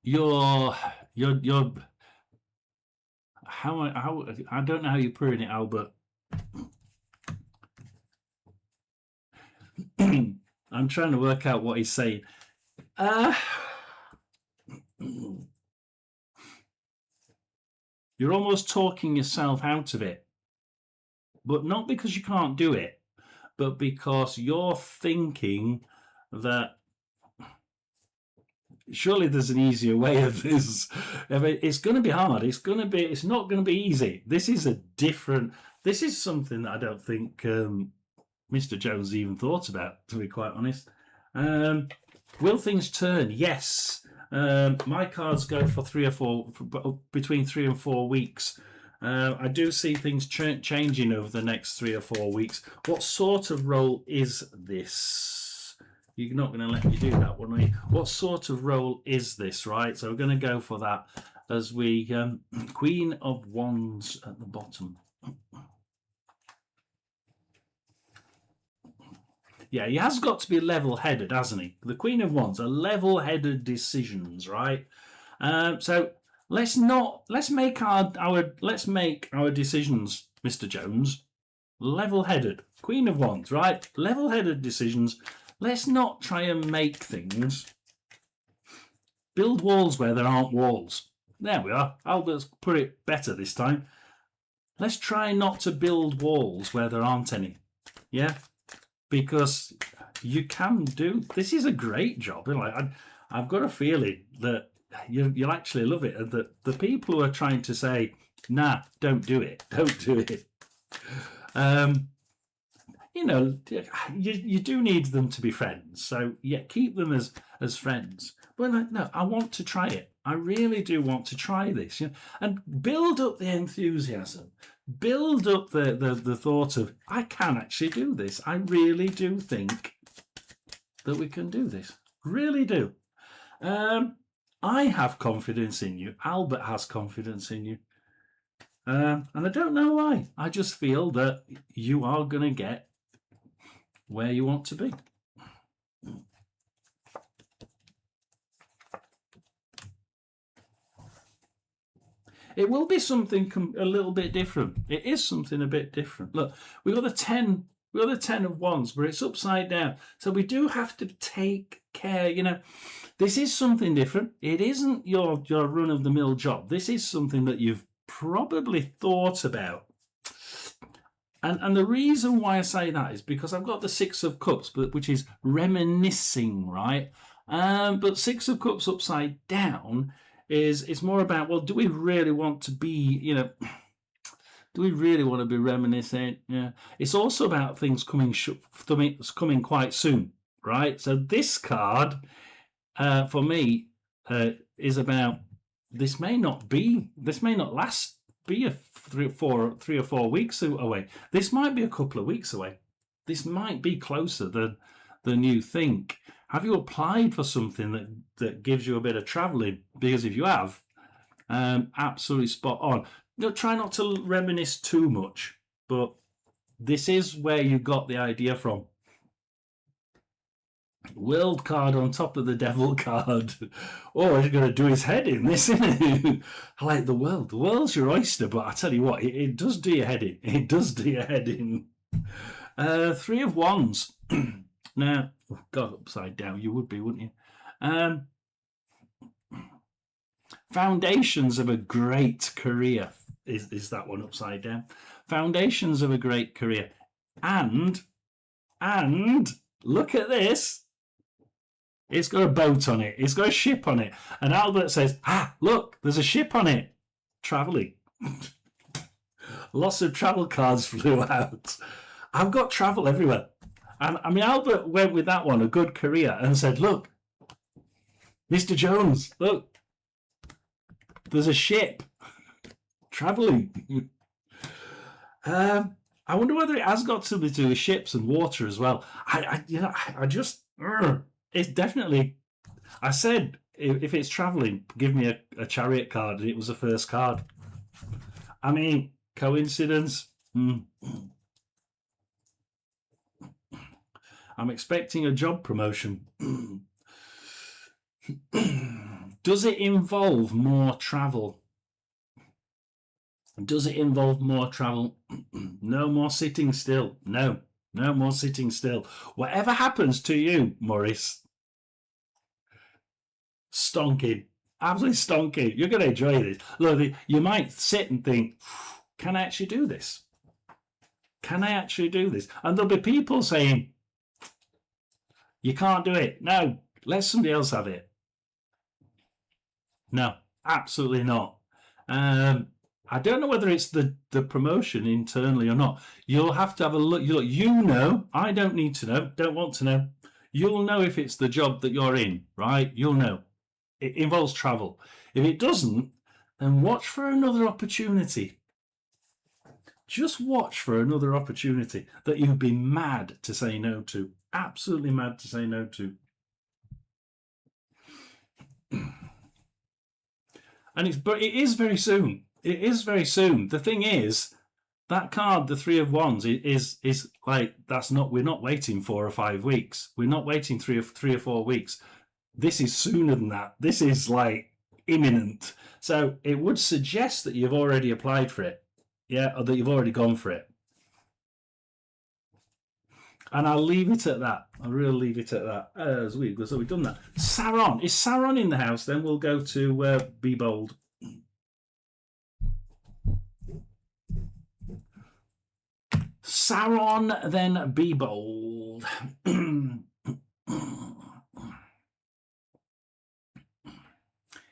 You're how I don't know how you're putting it, Albert. I'm trying to work out what he's saying. You're almost talking yourself out of it, but not because you can't do it, but because you're thinking that surely there's an easier way of this. I mean, it's going to be hard. It's not going to be easy. This is something that I don't think Mr. Jones even thought about, to be quite honest. Will things turn? Yes. My cards go for between 3 and 4 weeks. I do see things changing over the next 3 or 4 weeks. What sort of role is this? You're not going to let me do that one, are you? What sort of role is this, right? So we're going to go for that as we Queen of Wands at the bottom. Yeah, he has got to be level-headed, hasn't he? The Queen of Wands are level-headed decisions, right? So let's make our decisions, Mr. Jones, level-headed. Queen of Wands, right? Level-headed decisions. Let's not try and make things. Build walls where there aren't walls. There we are. Albert's put it better this time. Let's try not to build walls where there aren't any. Yeah? Because you can do. This is a great job. I've got a feeling that you'll actually love it, and that the people who are trying to say, "Nah, don't do it. Don't do it." You do need them to be friends. So yeah, keep them as friends. But no, I want to try it. I really do want to try this. And build up the enthusiasm. Build up the thought of, I can actually do this. I really do think that we can do this. Really do. I have confidence in you. Albert has confidence in you. And I don't know why. I just feel that you are going to get where you want to be. It will be something a little bit different. It is something a bit different. Look, we got the 10. We got the 10 of wands, but it's upside down. So we do have to take care. You know, this is something different. It isn't your run-of-the-mill job. This is something that you've probably thought about. And the reason why I say that is because I've got the Six of Cups, which is reminiscing, right? But Six of Cups upside down is more about, well, do we really want to be, you know, do we really want to be reminiscing? Yeah. It's also about things coming quite soon, right? So this card, for me, is about this may not last be a 3 or 4 weeks away. This might be a couple of weeks away. This might be closer than you think. Have you applied for something that gives you a bit of traveling? Because if you have, absolutely spot on. Try not to reminisce too much, but this is where you got the idea from. World card on top of the devil card. Oh, he's going to do his head in this, isn't it? I like the world. The world's your oyster, but I tell you what, it does do your head in. It does do your head in. Three of Wands. Now, oh God, upside down, you would be, wouldn't you? Foundations of a great career is that one upside down. Foundations of a great career. And look at this. It's got a boat on it. It's got a ship on it. And Albert says, look, there's a ship on it. Traveling. Lots of travel cards flew out. I've got travel everywhere. And I mean, Albert went with that one, a good career, and said, look, Mr. Jones, look, there's a ship traveling. I wonder whether it has got something to do with ships and water as well. It's definitely. I said if it's traveling, give me a chariot card, and it was the first card. I mean, coincidence? I'm expecting a job promotion. Does it involve more travel? Does it involve more travel? No more sitting still. No more sitting still. Whatever happens to you, Maurice, stonking. Absolutely stonking. You're going to enjoy this. Look, you might sit and think, can I actually do this? Can I actually do this? And there'll be people saying, you can't do it. No, let somebody else have it. No, absolutely not. I don't know whether it's the promotion internally or not. You'll have to have a look. You know, I don't need to know, don't want to know. You'll know if it's the job that you're in, right? You'll know. It involves travel. If it doesn't, then watch for another opportunity. Just watch for another opportunity that you'd be mad to say no to. Absolutely mad to say no to. But it is very soon. It is very soon. The thing is, that card, the Three of Wands, is like, we're not waiting 4 or 5 weeks. We're not waiting 3 or 4 weeks. This is sooner than that. This is like imminent. So it would suggest that you've already applied for it. Yeah, or that you've already gone for it. And I'll leave it at that. I'll really leave it at that. So we've done that. Saron. Is Saron in the house? Then we'll go to Be Bold. Saron, then Be Bold.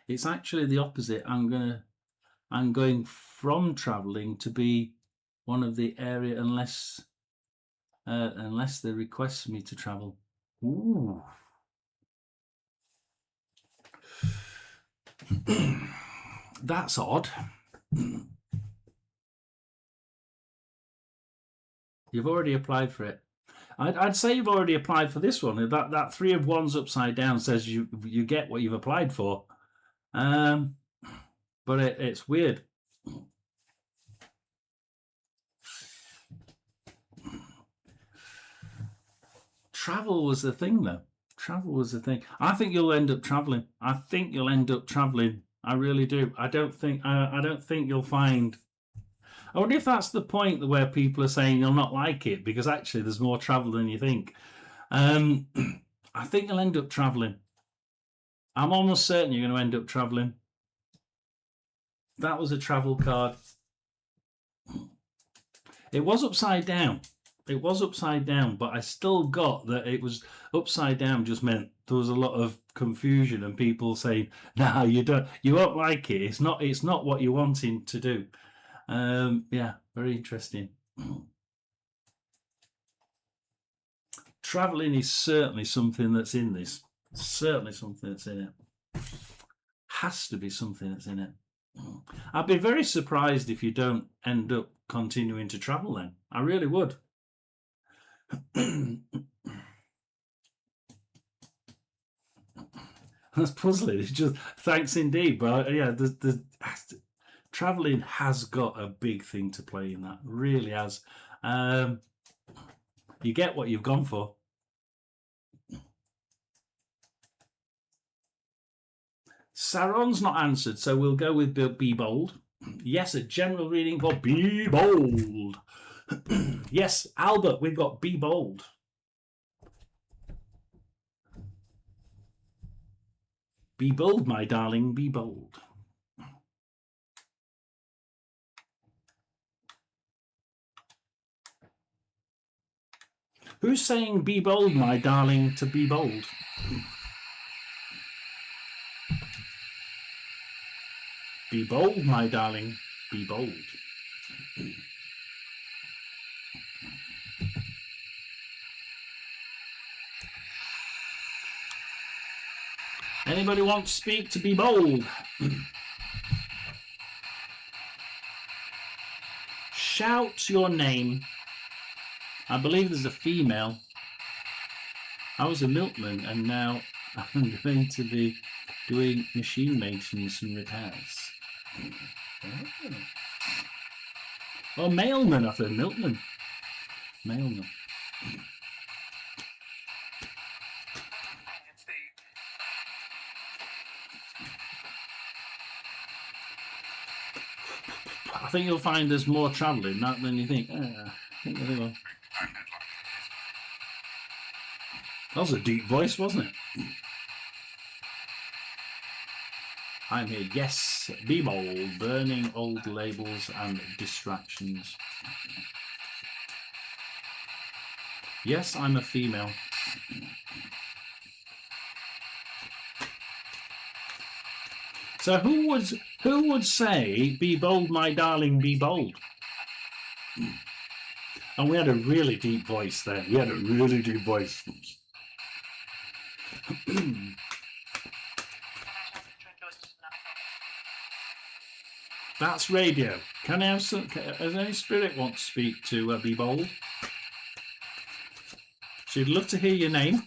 It's actually the opposite. I'm going from traveling to be one of the area unless they request me to travel. Ooh. That's odd. You've already applied for it. I'd say you've already applied for this one. That Three of Wands upside down says you get what you've applied for. Um, but it's weird. Travel was the thing, though. Travel was the thing. I think you'll end up traveling. I think you'll end up traveling. I really do. I don't think. I don't think you'll find. I wonder if that's the point where people are saying you'll not like it because actually there's more travel than you think. I think you'll end up traveling. I'm almost certain you're going to end up traveling. That was a travel card. It was upside down. It was upside down, but I still got that it was upside down. Just meant there was a lot of confusion and people saying, "No, you don't. You won't like it. It's not. It's not what you're wanting to do." Yeah, very interesting. Traveling is certainly something that's in this. Certainly something that's in it. Has to be something that's in it. I'd be very surprised if you don't end up continuing to travel then. I really would. That's puzzling. It's just thanks indeed. But yeah, traveling has got a big thing to play in that. Really has. You get what you've gone for. Saron's not answered, so we'll go with Be Bold. Yes, a general reading for Be Bold. Yes, Albert, we've got Be Bold. Be bold, my darling, be bold. Who's saying be bold, my darling, to be bold? Be bold, my darling, be bold. Anybody want to speak to Be Bold? Shout your name. I believe there's a female. I was a milkman and now I'm going to be doing machine maintenance and repairs. Oh, mailman, I thought milkman. Mailman. I think you'll find there's more travelling than you think. I think they will. That was a deep voice, wasn't it? I'm here. Yes, be bold, burning old labels and distractions. Yes, I'm a female. So who would say, be bold, my darling, be bold? And we had a really deep voice there. We had a really deep voice. That's radio. Can I have some? Does any spirit want to speak to Be Bold? She'd love to hear your name.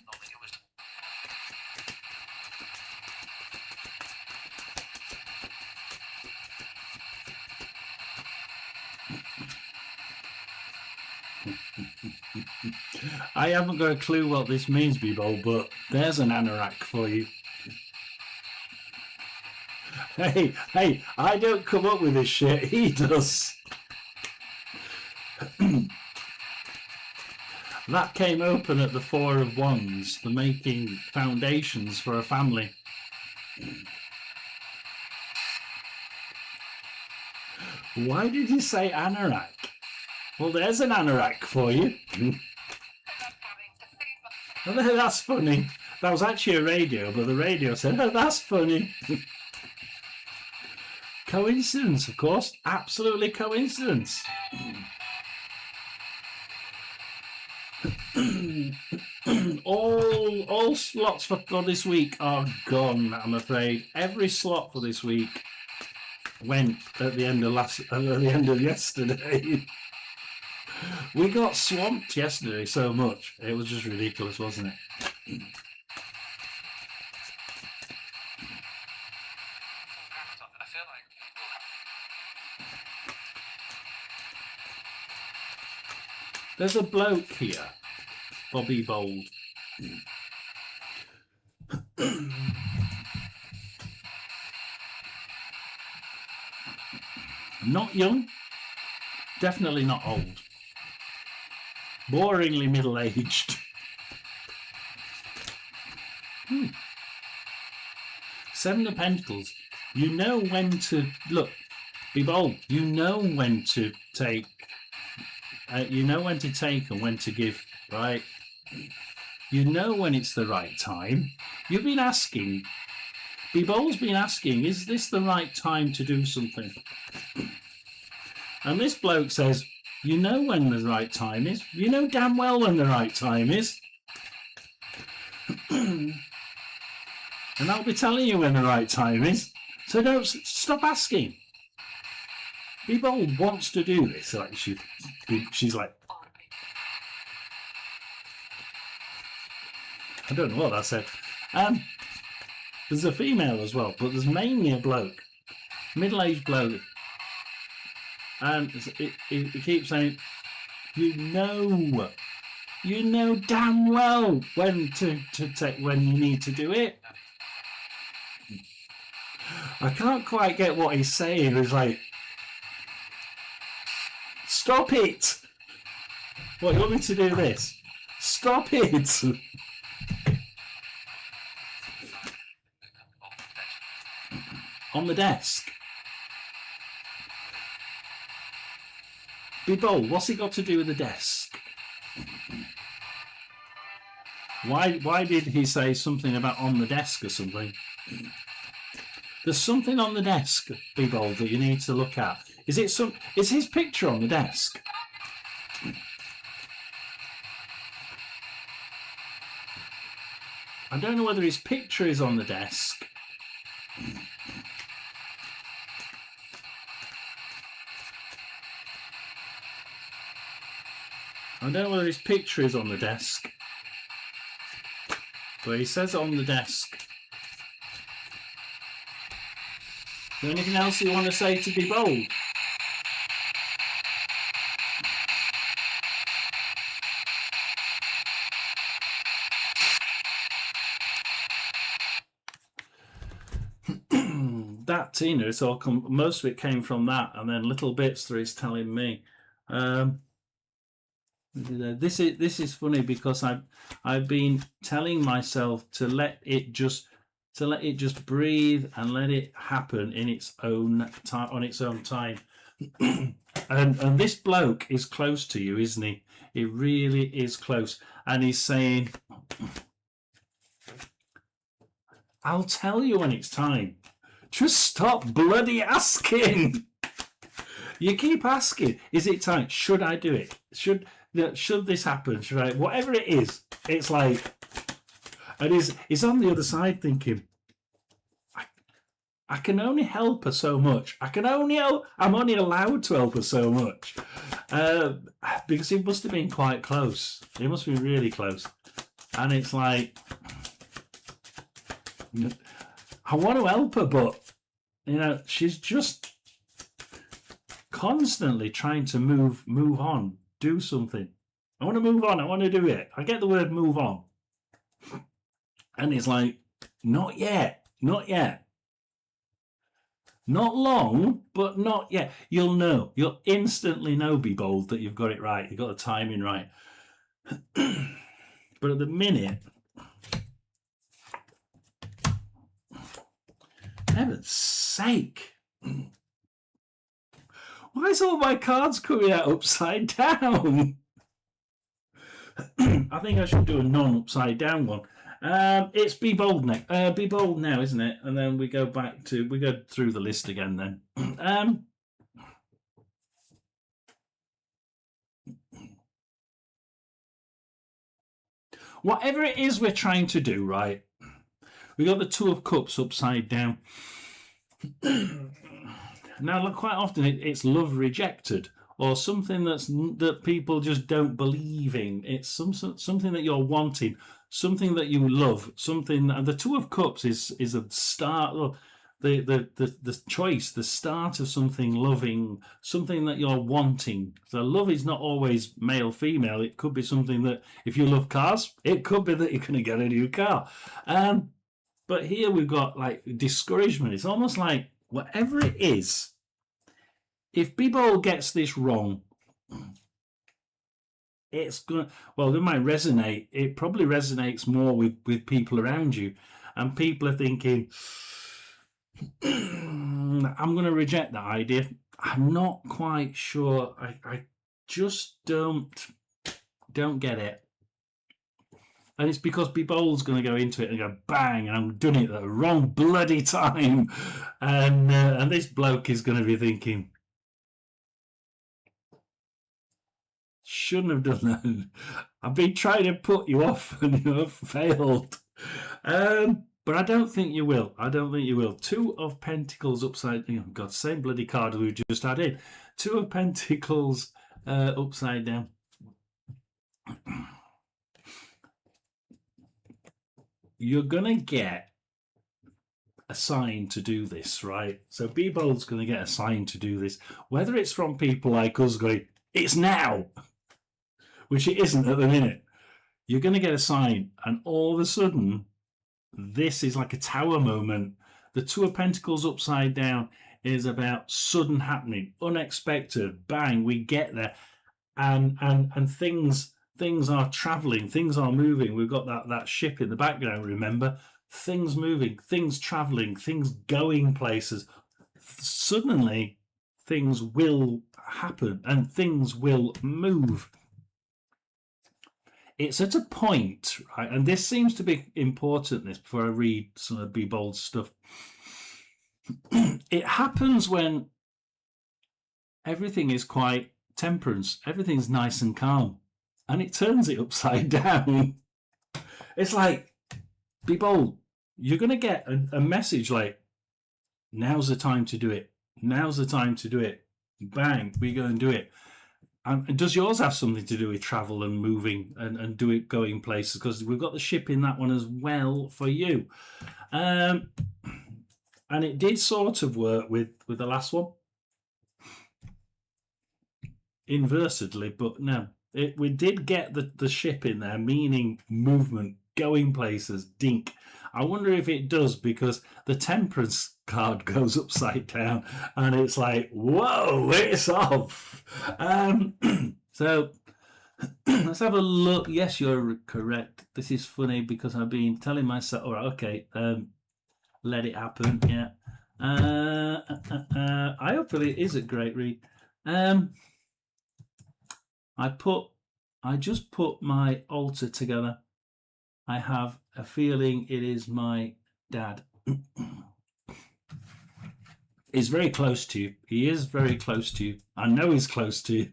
I haven't got a clue what this means, Be Bold, but there's an anorak for you. Hey, I don't come up with this shit. He does. That came open at the Four of Wands, the making foundations for a family. Why did you say anorak? Well, there's an anorak for you. Oh, that's funny. That was actually a radio, but the radio said, oh, that's funny. Coincidence, of course. Absolutely coincidence. all slots for this week are gone, I'm afraid. Every slot for this week went at the end of yesterday. We got swamped yesterday so much. It was just ridiculous, wasn't it? There's a bloke here, Bobby Bold. Not young, definitely not old. Boringly middle-aged. Seven of Pentacles. You know when to look. Be bold. You know when to take. You know when to take and when to give. Right. You know when it's the right time. You've been asking. Be bold's been asking. Is this the right time to do something? And this bloke says, you know when the right time is. You know damn well when the right time is. And I'll be telling you when the right time is. So don't stop asking. Be bold wants to do this. Like she's like, I don't know what I said. There's a female as well, but there's mainly a bloke, middle-aged bloke. And it keeps saying, you know damn well when to take, when you need to do it. I can't quite get what he's saying. He's like, stop it. What, you want me to do this? Stop it. On the desk. Be bold. What's it got to do with the desk? Why did he say something about on the desk or something? There's something on the desk, Be bold, that you need to look at. Is his picture on the desk? I don't know whether his picture is on the desk. I don't know whether his picture is on the desk, but he says on the desk. Is there anything else you want to say to Be bold? That Tina, it's all most of it came from that, and then little bits that he's telling me. This is funny because I've been telling myself to let it just breathe and let it happen in its own time, on its own time. and this bloke is close to you, isn't he? He really is close, and he's saying, I'll tell you when it's time. Just stop bloody asking. You keep asking, is it time? Should I do it? Should this happen? Should I? Whatever it is, it's like, and he's on the other side thinking, I can only help her so much. I'm only allowed to help her so much. Because he must have been quite close. He must be really close. And it's like, I want to help her, but she's just constantly trying to move on, do something. I want to move on. I want to do it. I get the word move on. And it's like, not yet. Not long, but not yet. You'll know. You'll instantly know, Be bold, that you've got it right. You've got the timing right. But at the minute, heaven's sake. Why is all my cards coming out upside down? I think I should do a non-upside down one. It's Be bold now. Be bold now, isn't it? And then we go through the list again then. Whatever it is we're trying to do, right? We got the Two of Cups upside down. Now, quite often it's love rejected, or something that people just don't believe in. It's something that you're wanting, something that you love, something. And the Two of Cups is a start. the choice, the start of something loving, something that you're wanting. So love is not always male, female. It could be something that, if you love cars, it could be that you're going to get a new car. But here we've got like discouragement. It's almost like whatever it is, if people gets this wrong, it's going to, well, it might resonate. It probably resonates more with people around you. And people are thinking, I'm going to reject that idea. I'm not quite sure. I just don't get it. And it's because Beebold's going to go into it and go bang, and I'm doing it at the wrong bloody time. And this bloke is going to be thinking, shouldn't have done that. I've been trying to put you off and you have failed. But I don't think you will. I don't think you will. Two of Pentacles upside down. Oh God, same bloody card we just had in. Two of Pentacles upside down. You're going to get a sign to do this, right? So Beebold's going to get a sign to do this. Whether it's from people like us going, it's now, which it isn't at the minute. You're going to get a sign, and all of a sudden, this is like a tower moment. The Two of Pentacles upside down is about sudden happening, unexpected, bang, we get there. And things are traveling, things are moving. We've got that ship in the background, remember? Things moving, things traveling, things going places. Suddenly, things will happen and things will move. It's at a point, right, and this seems to be important, this, before I read some of Beebold's stuff. It happens when everything is quite temperance, everything's nice and calm, and it turns it upside down. It's like, Beebold, you're going to get a message like, now's the time to do it. Now's the time to do it. Bang, we go and do it. And does yours have something to do with travel and moving and do it going places? Because we've got the ship in that one as well for you. And it did sort of work with the last one. Inversedly, but no. We did get the ship in there, meaning movement, going places, dink. I wonder if it does, because the Temperance card goes upside down and it's like, whoa, it's off. So let's have a look. Yes, you're correct. This is funny because I've been telling myself, all right, okay, let it happen. Yeah. I hopefully it is a great read. I just put my altar together. I have a feeling it is my dad. He's very close to you. He is very close to you. I know he's close to you.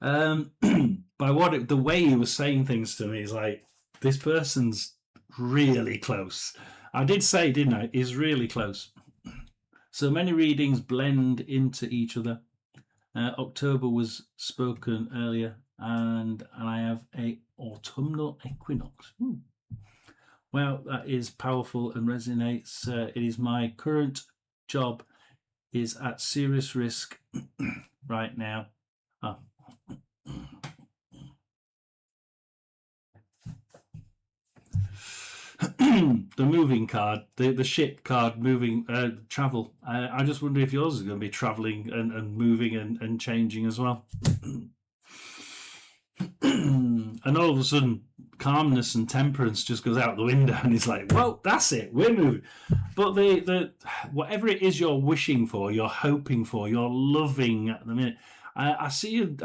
By the way he was saying things to me is like, this person's really close. I did say, didn't I? He's really close. So many readings blend into each other. October was spoken earlier, and I have a autumnal equinox. Well, that is powerful and resonates. It is my current job is at serious risk right now. The moving card, the ship card, moving, travel. I just wonder if yours is going to be traveling and moving and changing as well. And all of a sudden, calmness and temperance just goes out the window, and it's like, well, that's it, we're moving. But the whatever it is you're wishing for, you're hoping for, you're loving at the minute. I see you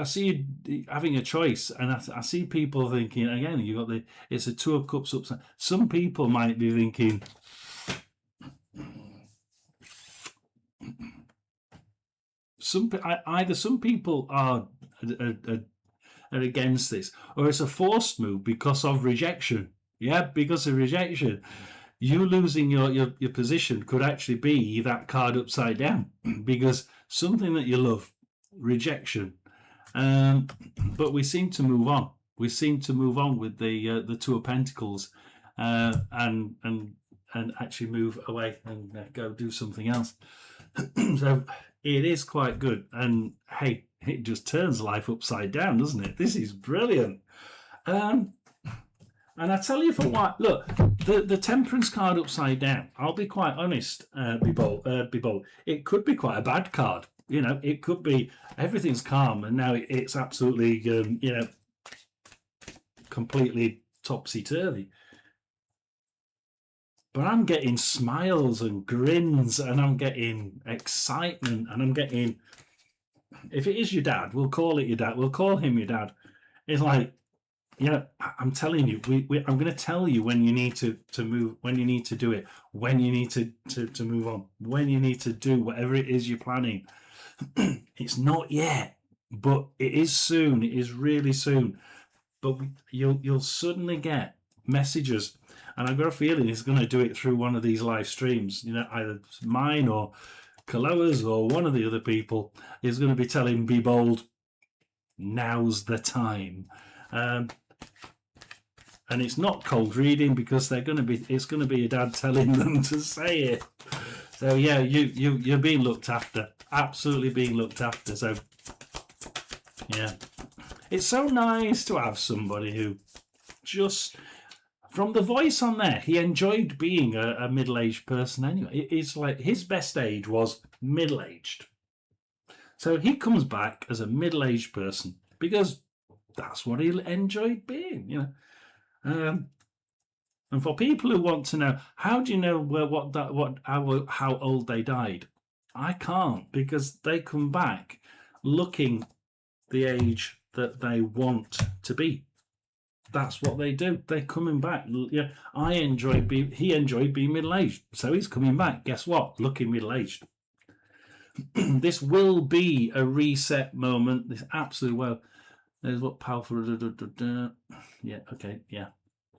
having a choice, and I see people thinking again. You got it's a Two of Cups upside. Some people might be thinking, either some people are against this, or it's a forced move because of rejection. Yeah, because of rejection. You losing your position could actually be that card upside down because something that you love, rejection. But we seem to move on. We seem to move on with the Two of Pentacles, and and actually move away and go do something else. So it is quite good. And hey, it just turns life upside down, doesn't it? This is brilliant. And I tell you for what, look, the temperance card upside down, I'll be quite honest, be bold. It could be quite a bad card. You know, it could be everything's calm and now it's absolutely, completely topsy-turvy. But I'm getting smiles and grins and I'm getting excitement and I'm getting, if it is your dad, we'll call it your dad. We'll call him your dad. It's like, I'm telling you, I'm going to tell you when you need to move, when you need to do it, when you need to move on, when you need to do whatever it is you're planning. It's not yet, but it is soon. It is really soon. But you'll suddenly get messages, and I've got a feeling he's going to do it through one of these live streams. Either mine or Kaloa's or one of the other people is going to be telling Be Bold, now's the time. And it's not cold reading because it's going to be your dad telling them to say it. So yeah, you're being looked after, absolutely being looked after. So yeah, it's so nice to have somebody who just, from the voice on there, he enjoyed being a middle-aged person anyway. It's like his best age was middle-aged. So he comes back as a middle-aged person because that's what he enjoyed being, And for people who want to know, how do you know how old they died? I can't, because they come back looking the age that they want to be. That's what they do. They're coming back. Yeah, he enjoyed being middle-aged, so he's coming back. Guess what? Looking middle-aged. This will be a reset moment. This absolutely well. There's what powerful. Yeah. Okay. Yeah.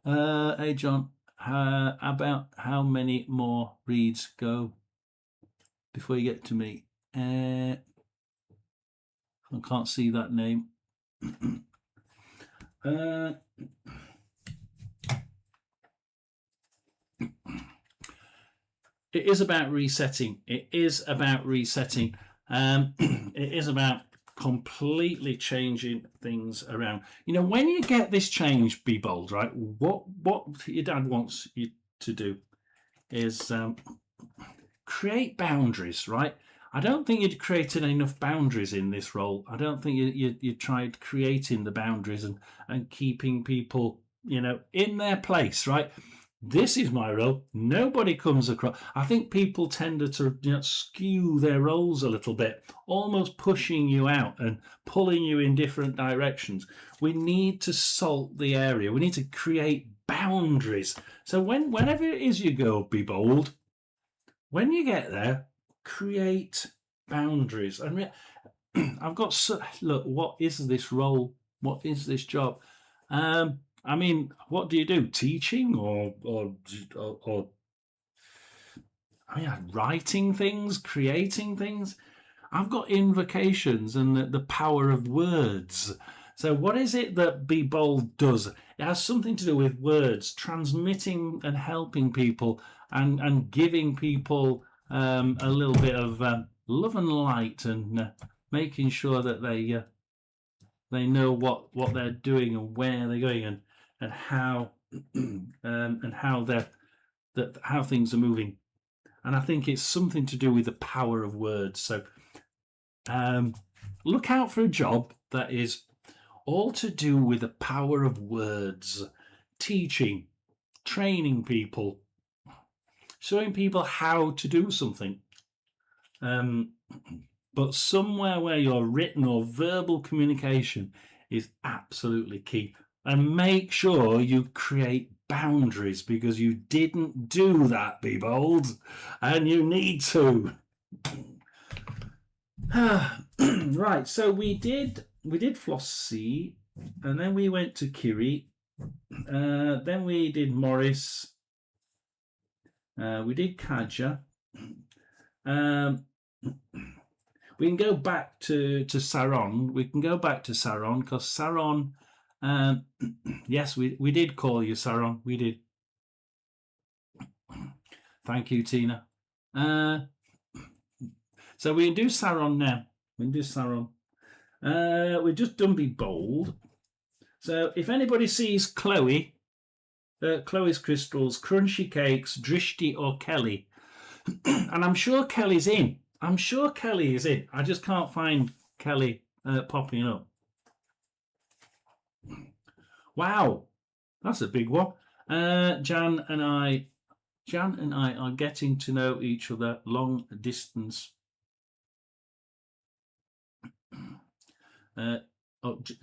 Hey John, about how many more reads go before you get to me? I can't see that name. It is about resetting. It is about resetting. It is about completely changing things around. When you get this change, Be Bold, right? What your dad wants you to do is create boundaries, right? I don't think you'd created enough boundaries in this role. I don't think you tried creating the boundaries and keeping people, in their place, right? This is my role. Nobody comes across. I think people tend to skew their roles a little bit, almost pushing you out and pulling you in different directions. We need to salt the area. We need to create boundaries. So whenever it is you go, Be Bold, when you get there, create boundaries. And I've got look. What is this role? What is this job? What do you do? Teaching or writing things, creating things? I've got invocations and the power of words. So what is it that Be Bold does? It has something to do with words, transmitting and helping people and giving people a little bit of love and light and making sure that they know what they're doing and where they're going and how how things are moving. And I think it's something to do with the power of words. So look out for a job that is all to do with the power of words, teaching, training people, showing people how to do something. But somewhere where your written or verbal communication is absolutely key. And make sure you create boundaries, because you didn't do that, Be Bold, and you need to. Right, so we did Flossie, and then we went to Kiri, then we did Morris, we did Kaja. We can go back to Saron. We can go back to Saron because Saron, yes, we did call you Saron. We did. Thank you, Tina. So we can do Saron now. We can do Saron. We've just done Be Bold. So if anybody sees Chloe, Chloe's Crystals, Crunchy Cakes, Drishti or Kelly, and I'm sure Kelly's in. I'm sure Kelly is in. I just can't find Kelly popping up. Wow, that's a big one. Jan and I are getting to know each other long distance. Is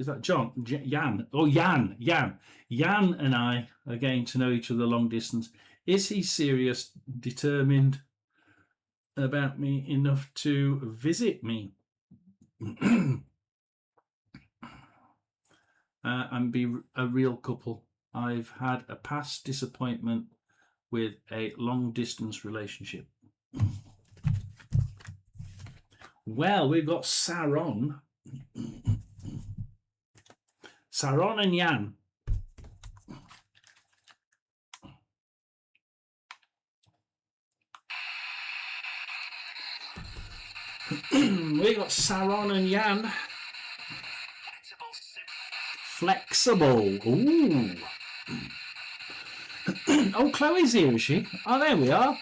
that John? Jan. Oh, Jan. Jan and I are getting to know each other long distance. Is he serious, determined about me enough to visit me? And be a real couple. I've had a past disappointment with a long distance relationship. Well, we've got Saron. Saron and Jan. We got Saron and Jan. Flexible. Ooh. Oh, Chloe's here, is she? Oh, there we are.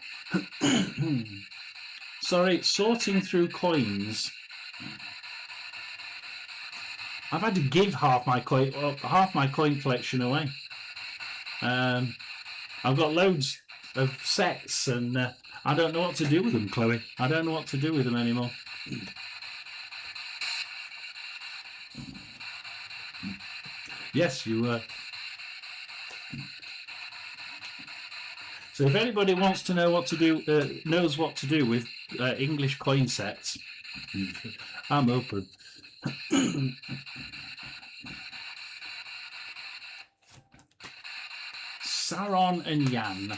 Sorry, sorting through coins. I've had to give half my coin collection away. I've got loads of sets, and I don't know what to do with them, Chloe. I don't know what to do with them anymore. Yes, you were. So if anybody wants to know what to do, knows what to do with English coin sets, I'm open. Saron and Jan.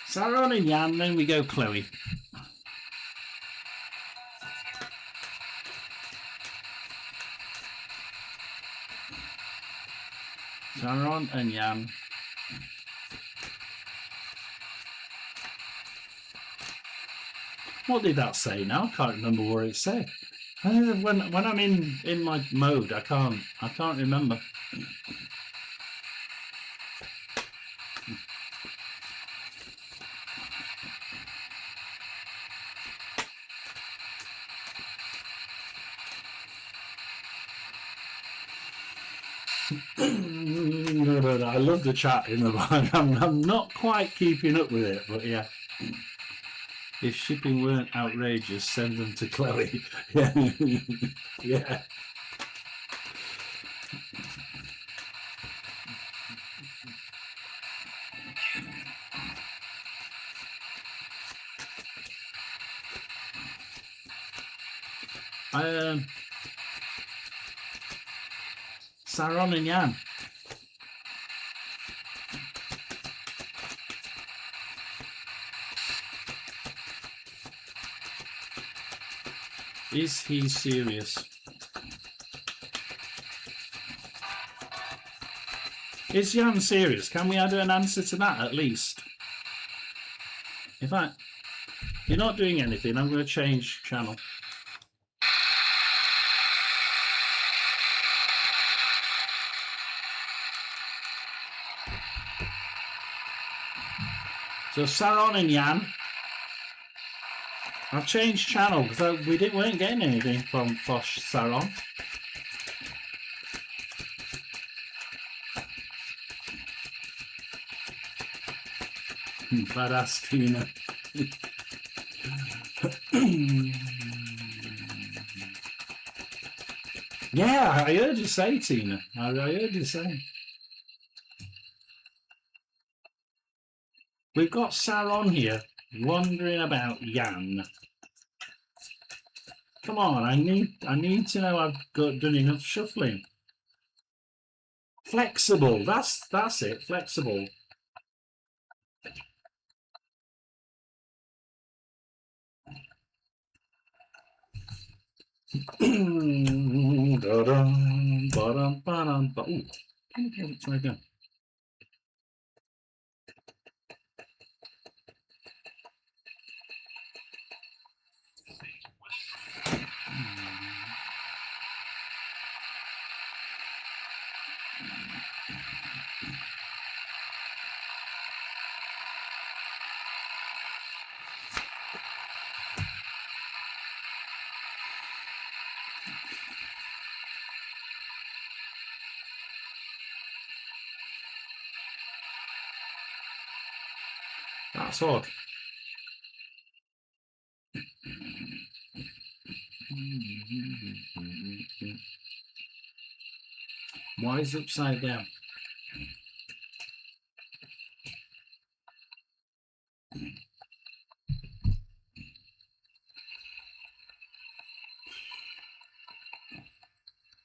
Saron and Jan, then we go Chloe. Saron and Jan. What did that say now? I can't remember what it said. When I'm in my mode, I can't remember. I love the chat in the back. I'm not quite keeping up with it, but yeah. If shipping weren't outrageous, send them to Chloe. Yeah. Yeah. Saron and Jan. Is he serious? Is Jan serious? Can we add an answer to that at least? In fact, you're not doing anything. I'm going to change channel. So Saron and Jan. I've changed channel because we weren't getting anything from Fosh Saron. Badass Tina. Yeah, I heard you say, Tina. I heard you say. We've got Saron here wondering about Jan. Come on, I need to know I've done enough shuffling. Flexible, that's it, flexible. Ooh, try again. That's odd. Why is it upside down?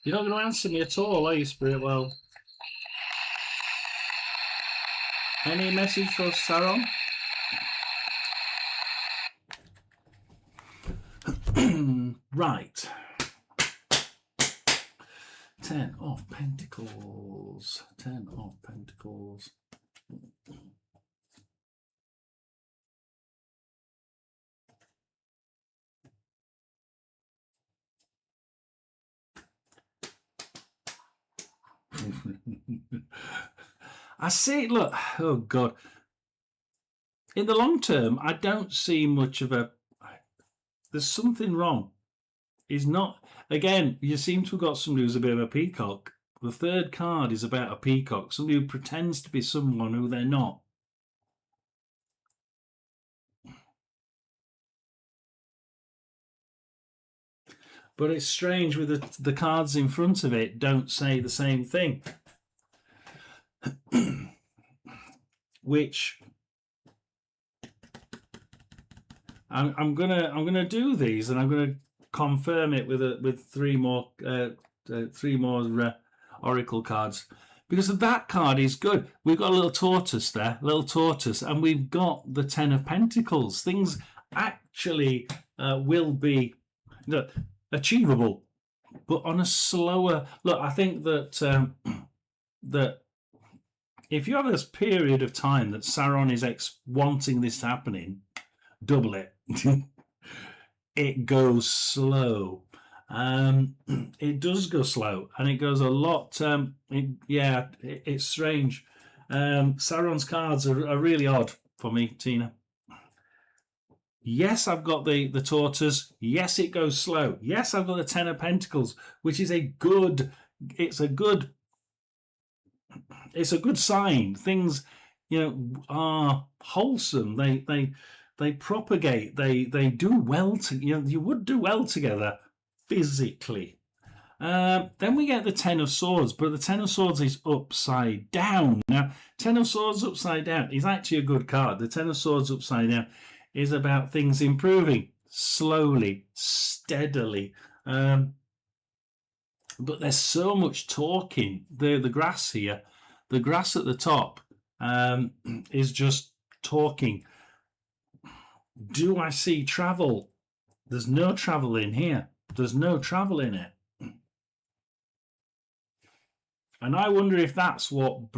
You're not going to answer me at all, are you, Spirit World? Any message for Sauron? Right. 10 of Pentacles. 10 of Pentacles. I see, look, oh God. In the long term, I don't see much of a... There's something wrong. He's not... Again, you seem to have got somebody who's a bit of a peacock. The third card is about a peacock, somebody who pretends to be someone who they're not. But it's strange with the cards in front of it don't say the same thing. Which I'm gonna do these, and I'm gonna confirm it with three more oracle cards, because that card is good. We've got a little tortoise there, and we've got the 10 of Pentacles. Things actually will be achievable, but on a slower look. I think that that if you have this period of time that Sauron is wanting this happening, double it. It goes slow. It does go slow, and it goes a lot. It's strange. Sauron's cards are really odd for me, Tina. Yes, I've got the tortoise. Yes, it goes slow. Yes, I've got the 10 of Pentacles, which is a good sign. Things, are wholesome. They propagate. They do well you would do well together physically. Then we get the 10 of Swords, but the 10 of Swords is upside down. Now, 10 of Swords upside down is actually a good card. The 10 of Swords upside down is about things improving slowly, steadily. But there's so much talking. The grass here, the grass at the top is just talking. Do I see travel? There's no travel in here. There's no travel in it. And I wonder if that's what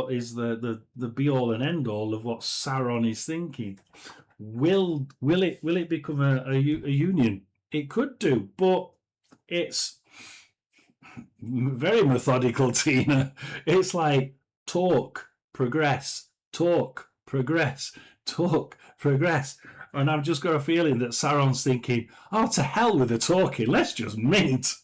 is the be all and end all of what Sauron is thinking. Will it become a union? It could do, but it's very methodical, Tina. It's like talk, progress, talk, progress, talk, progress. And I've just got a feeling that Sauron's thinking, oh, to hell with the talking, let's just mint.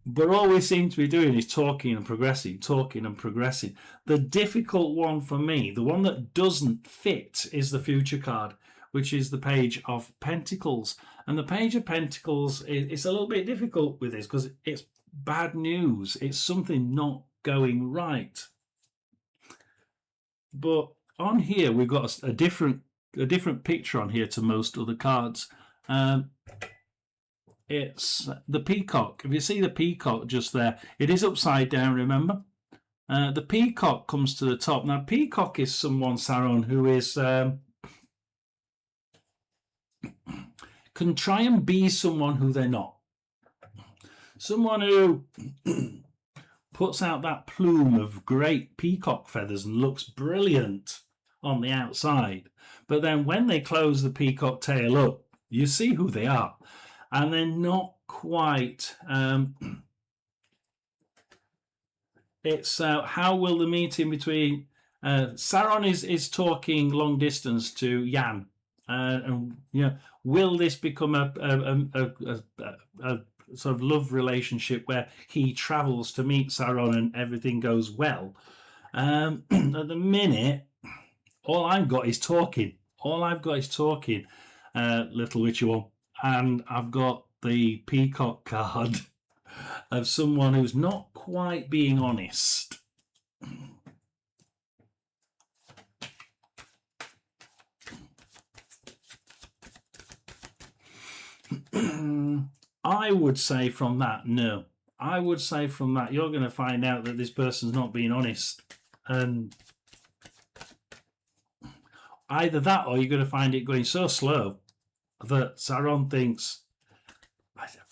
But all we seem to be doing is talking and progressing, talking and progressing. The difficult one for me, the one that doesn't fit, is the future card, which is the Page of Pentacles. And the Page of Pentacles, it's a little bit difficult with this because it's bad news. It's something not going right. But on here, we've got a different picture on here to most other cards. It's the peacock. If you see the peacock just there, it is upside down, remember? The peacock comes to the top. Now, peacock is someone, Sauron, who is can try and be someone who they're not. Someone who puts out that plume of great peacock feathers and looks brilliant on the outside. But then when they close the peacock tail up, you see who they are. And they're not quite... it's how will the meeting between... Sauron is talking long distance to Jan. And will this become a sort of love relationship where he travels to meet Sauron and everything goes well? At the minute, All I've got is talking. All I've got is talking, little witchy one. And I've got the peacock card of someone who's not quite being honest. I would say from that, no. I would say from that, you're going to find out that this person's not being honest. And either that or you're going to find it going so slow that Saron thinks,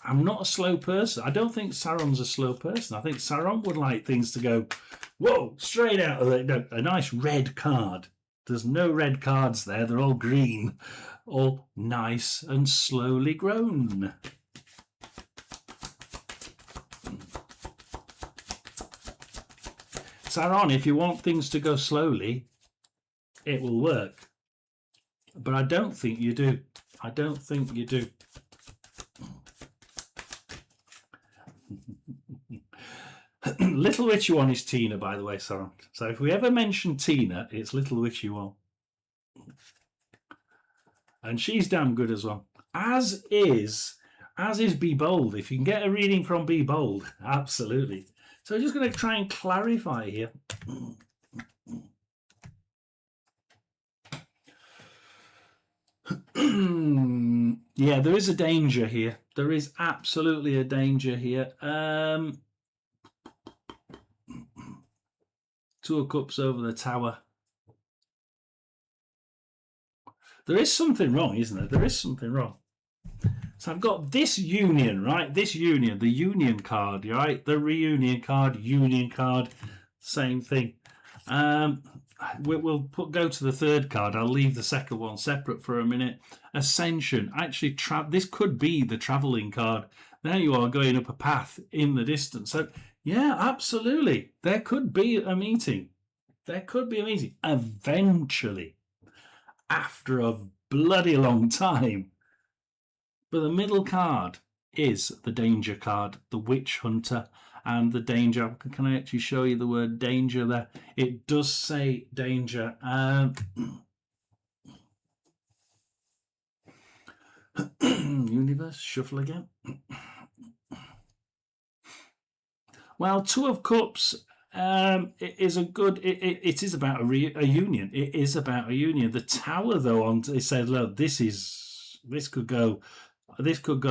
I'm not a slow person. I don't think Saron's a slow person. I think Saron would like things to go, whoa, straight out of it. No, a nice red card. There's no red cards there. They're all green, all nice and slowly grown. Saron, if you want things to go slowly, it will work. But I don't think you do. I don't think you do. Little Witchy One is Tina, by the way, Saron. So if we ever mention Tina, it's Little Witchy One. And she's damn good as well. As is Be Bold. If you can get a reading from Be Bold, absolutely. So I'm just going to try and clarify here. Yeah, there is a danger here. There is absolutely a danger here. Two of Cups over the Tower. There is something wrong, isn't there? There is something wrong. So I've got this union, right? This union, the union card, right? The reunion card, union card, same thing. We'll go to the third card. I'll leave the second one separate for a minute. Ascension. Actually, this could be the traveling card. There you are going up a path in the distance. So, yeah, absolutely. There could be a meeting. There could be a meeting. Eventually. After a bloody long time. But the middle card is the danger card, the witch hunter, and the danger. Can I actually show you the word danger there? It does say danger. Universe, shuffle again. Well, Two of Cups it is a good. It is about a union. It is about a union. The Tower, though, it said, look, this could go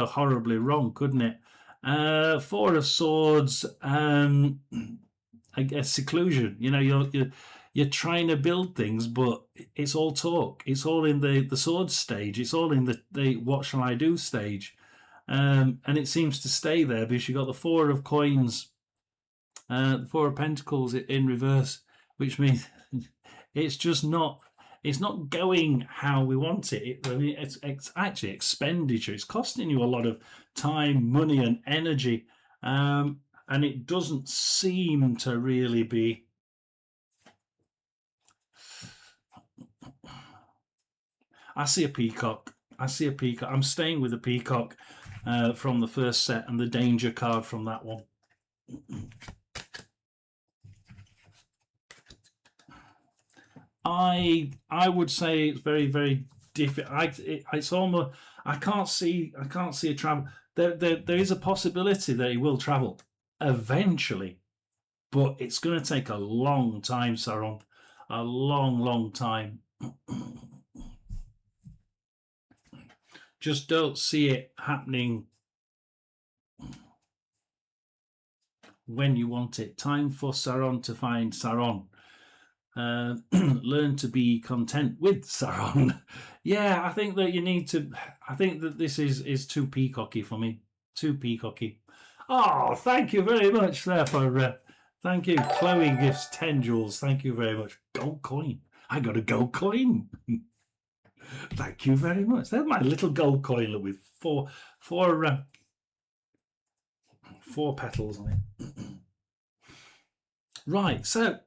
horribly wrong, couldn't it? Four of Swords. I guess seclusion. You know, you're trying to build things, but it's all talk. It's all in the sword stage. It's all in the what shall I do stage, and it seems to stay there because you've got the Four of Coins. The Four of Pentacles in reverse, which means it's just not. It's not going how we want it. It's actually expenditure. It's costing you a lot of time, money, and energy, and it doesn't seem to really be. I see a peacock. I see a peacock. I'm staying with the peacock from the first set and the danger card from that one. I would say it's very, very difficult. It's almost I can't see a travel. There is a possibility that he will travel eventually, but it's going to take a long time, Saron. A long time. Just don't see it happening when you want it. Time for Saron to find Saron. Learn to be content with Saron. Yeah, I think that you need to. I think that this is too peacocky for me. Too peacocky. Oh, thank you very much there for. Thank you, Chloe gifts 10 jewels. Thank you very much. Gold coin. I got a gold coin. Thank you very much. There's my little gold coin with four petals on it. Right, so.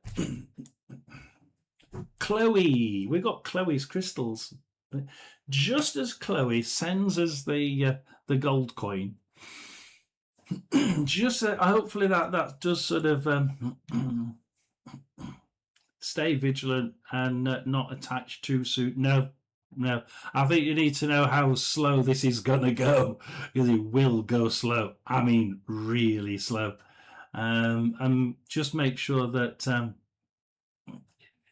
Chloe, we got Chloe's crystals. Just as Chloe sends us the gold coin, just hopefully that does sort of stay vigilant and not attach too soon. No, I think you need to know how slow this is going to go, because it will go slow. I mean, really slow. And just make sure that,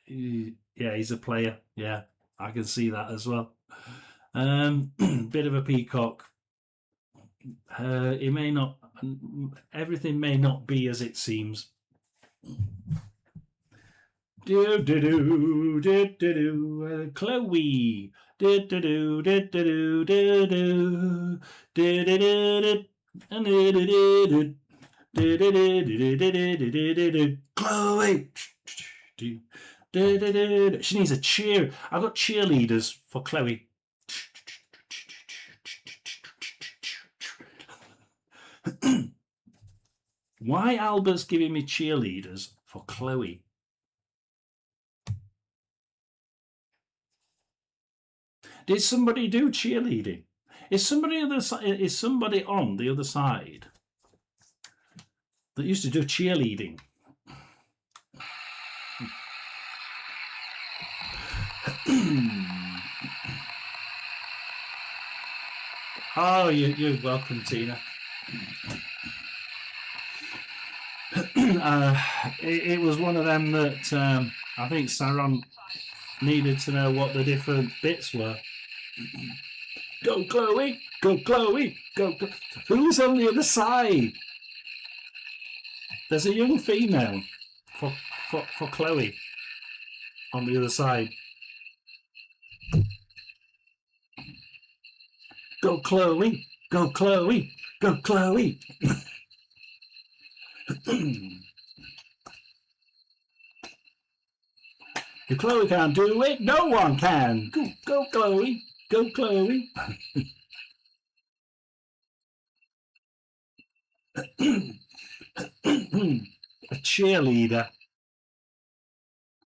yeah, he's a player. Yeah, I can see that as well. Bit of a peacock. It may not. Everything may not be as it seems. Do do do do do do. Chloe. Do do do do do do do do do do. Chloe. She needs a cheer. I've got cheerleaders for Chloe. Why Albert's giving me cheerleaders for Chloe? Did somebody do cheerleading? Is somebody on the other side that used to do cheerleading? Oh, you're welcome, Tina. It was one of them that I think Saron needed to know what the different bits were. Go Chloe, go Chloe, go. Who's on the other side? There's a young female for Chloe on the other side. Go Chloe, go Chloe, go Chloe. If Chloe can't do it, no one can. Go Chloe, go Chloe. A cheerleader.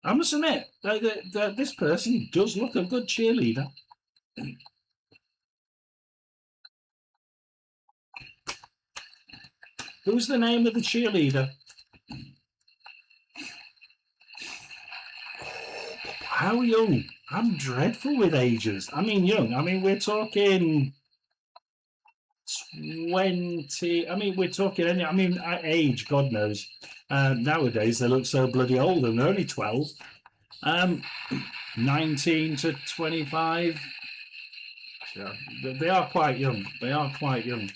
I must admit that this person does look a good cheerleader. Who's the name of the cheerleader? How young? I'm dreadful with ages. I mean, young. I mean, we're talking 20. I mean, we're talking any. I mean, age, God knows. Nowadays, they look so bloody old, and they're only 12. 19 to 25. Yeah, they are quite young. They are quite young.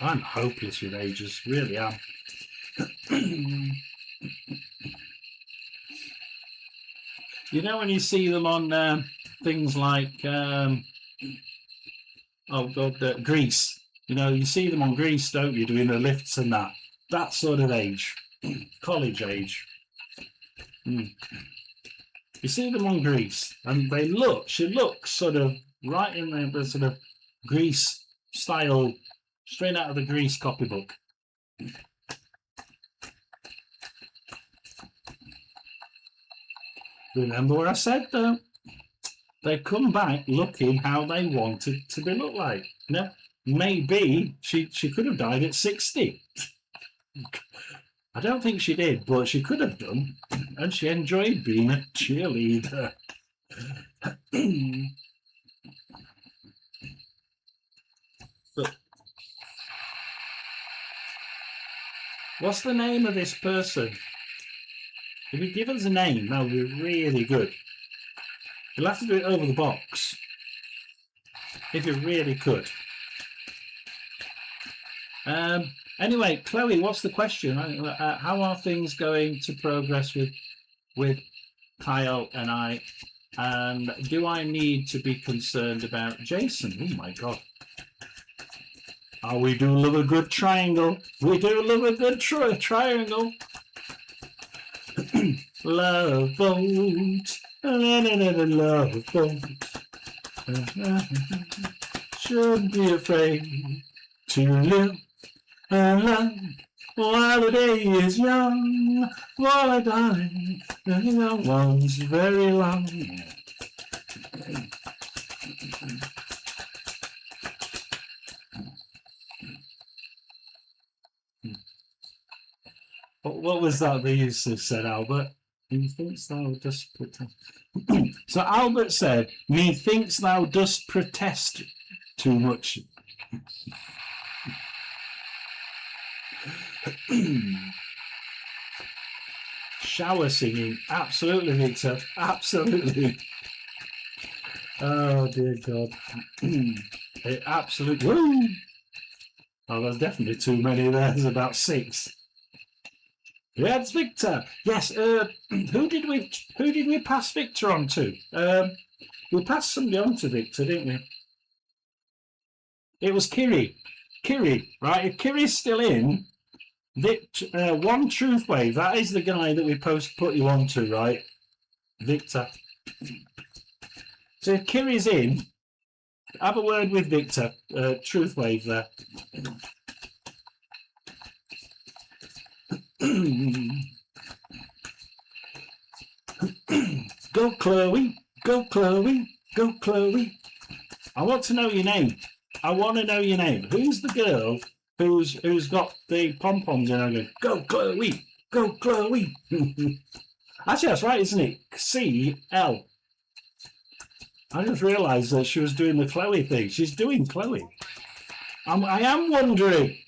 I'm hopeless with ages, really am. You know, when you see them on things like, Grease. You know, you see them on Grease, don't you, doing the lifts and that. That sort of age, college age. You see them on Grease, and she looks sort of right in the sort of Grease style, straight out of the Grease copybook. Remember what I said, though? They come back looking how they wanted to be looked like. Now, maybe she could have died at 60. I don't think she did, but she could have done. And she enjoyed being a cheerleader. But what's the name of this person? If you give us a name, that would be really good. You'll have to do it over the box, if you really could. Anyway, Chloe, what's the question? How are things going to progress with Kyle and I? And do I need to be concerned about Jason? Oh my God. Oh, we do love a good triangle. We do love a good triangle. Love boat. Love boat. Shouldn't be afraid to live and love while the day is young. While I die, the young one's very long. What was that they used to said, Albert? Methinks thou dost protest. So Albert said, methinks thou dost protest too much. Shower singing. Absolutely, Victor. Absolutely. Oh, dear God. It absolutely... Woo! Oh, there's definitely too many there. There's about 6. Yeah, it's Victor. Yes. Who did we pass Victor on to? We passed somebody on to Victor, didn't we? It was Kiri. Kiri, right? If Kiri's still in, One Truth Wave. That is the guy that we put you on to, right? Victor. So if Kiri's in, have a word with Victor. Truth Wave there. Go Chloe, go Chloe, go Chloe. I want to know your name. I want to know your name. Who's the girl who's got the pom-poms in her going, go Chloe, go Chloe. Actually, that's right, isn't it? C-L. I just realised that she was doing the Chloe thing. She's doing Chloe. I am wondering.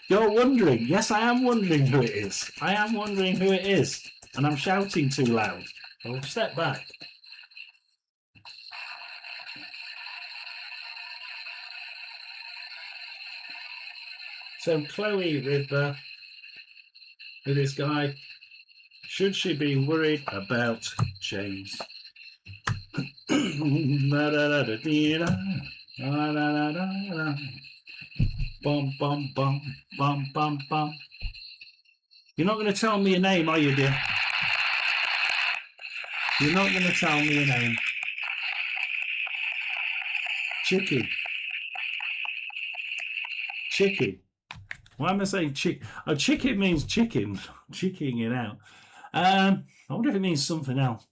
You're wondering. Yes, I am wondering who it is. I am wondering who it is. And I'm shouting too loud. I'll step back. So Chloe with this guy. Should she be worried about James? Bum, bum, bum, bum, bum, bum. You're not going to tell me your name, are you, dear? You're not going to tell me your name. Chicky. Chicky. Why am I saying chick? Oh, chicken means chicken. Chicking it out. I wonder if it means something else.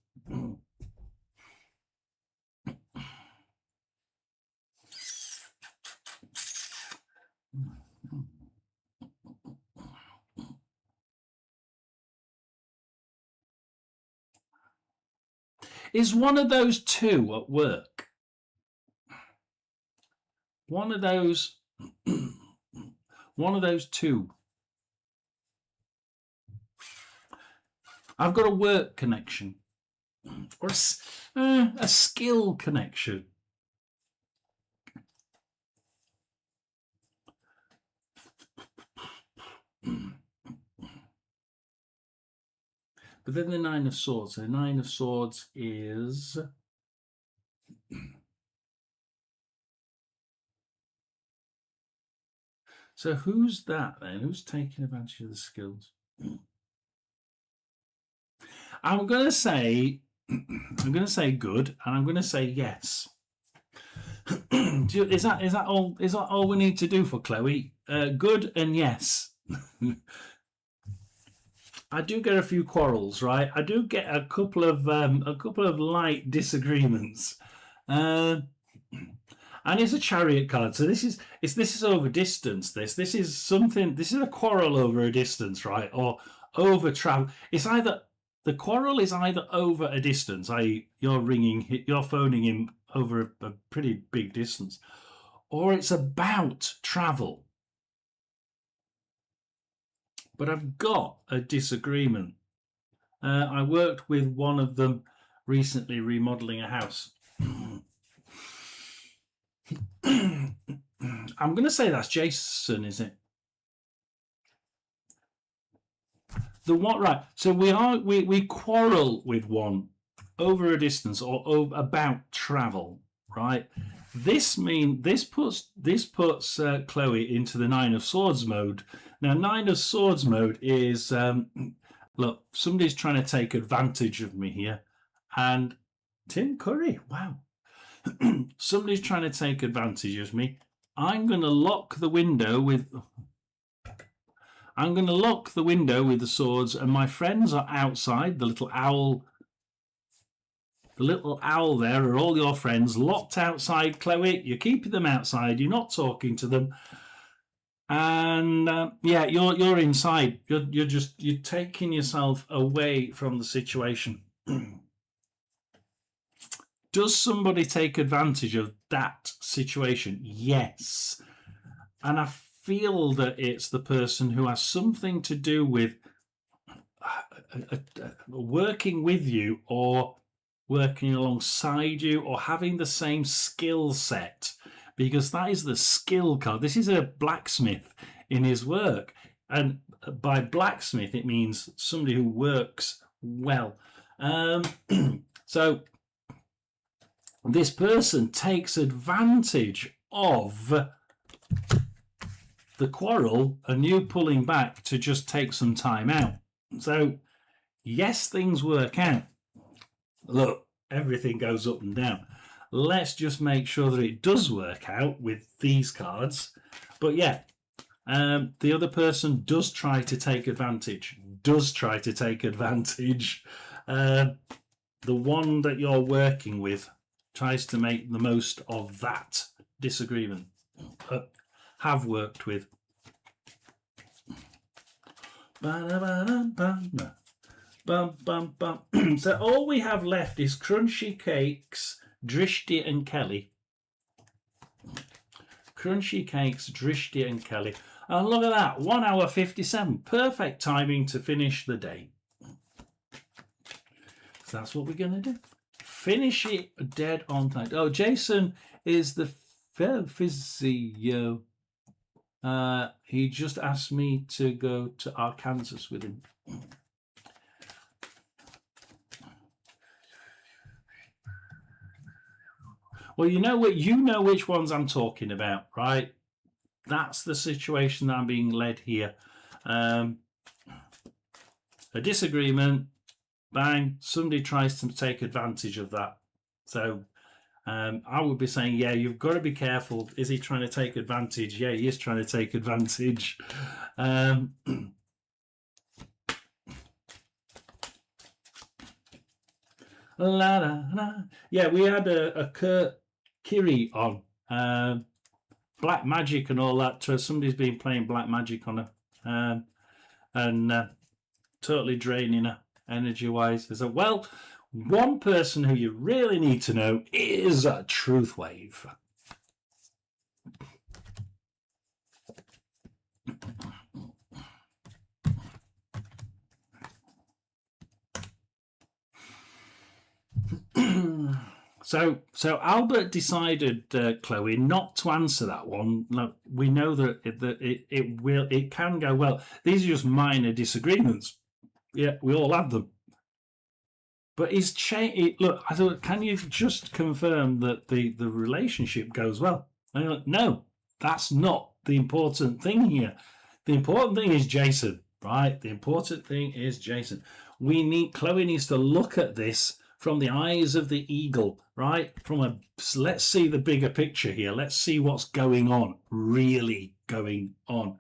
Is one of those 2 at work? One of those 2. I've got a work connection or a skill connection. But then the 9 of Swords. So the 9 of Swords is... So who's that then? Who's taking advantage of the skills? I'm going to say good, and I'm going to say yes. Is that all we need to do for Chloe? Good and yes. I do get a few quarrels, right? I do get a couple of light disagreements, and it's a Chariot card. So this is over distance. This is something. This is a quarrel over a distance, right? Or over travel. It's either the quarrel is either over a distance, i.e., you're phoning him over a pretty big distance, or it's about travel. But I've got a disagreement. I worked with one of them recently remodeling a house. I'm going to say that's Jason, is it? The what? Right. So we quarrel with one over a distance or about travel, right? This puts Chloe into the 9 of Swords mode. Now, 9 of Swords mode is look, somebody's trying to take advantage of me here, and Tim Curry, wow. Somebody's trying to take advantage of me. I'm going to lock the window with the swords, and my friends are outside. The little owl there are all your friends locked outside. Chloe, you're keeping them outside. You're not talking to them. And yeah, you're inside. You're taking yourself away from the situation. Does somebody take advantage of that situation? Yes. And I feel that it's the person who has something to do with working with you or working alongside you or having the same skill set, because that is the skill card. This is a blacksmith in his work. And by blacksmith, it means somebody who works well. So this person takes advantage of the quarrel and you pulling back to just take some time out. So yes, things work out. Look, everything goes up and down. Let's just make sure that it does work out with these cards. But yeah, the other person does try to take advantage. The one that you're working with tries to make the most of that disagreement. Have worked with. So all we have left is Crunchy Cakes, Drishti and Kelly. Crunchy Cakes, Drishti and Kelly. And look at that, 1 hour 57. Perfect timing to finish the day. So that's what we're going to do. Finish it dead on time. Oh, Jason is the physio. He just asked me to go to Arkansas with him. Well, you know which ones I'm talking about, right? That's the situation that I'm being led here. A disagreement, bang, somebody tries to take advantage of that. So I would be saying, yeah, you've got to be careful. Is he trying to take advantage? Yeah, he is trying to take advantage. La, la, la. Yeah, we had a Kiri on Black Magic and all that. Somebody's been playing Black Magic on her and totally draining her energy-wise. So, well, one person who you really need to know is Truthwave. So Albert decided, Chloe, not to answer that one. Look, we know that it can go well. These are just minor disagreements. Yeah, we all have them. But look, I thought, can you just confirm that the relationship goes well? And you're like, no, that's not the important thing here. The important thing is Jason, right? The important thing is Jason. Chloe needs to look at this from the eyes of the eagle, right? Let's see the bigger picture here. Let's see what's going on, really going on.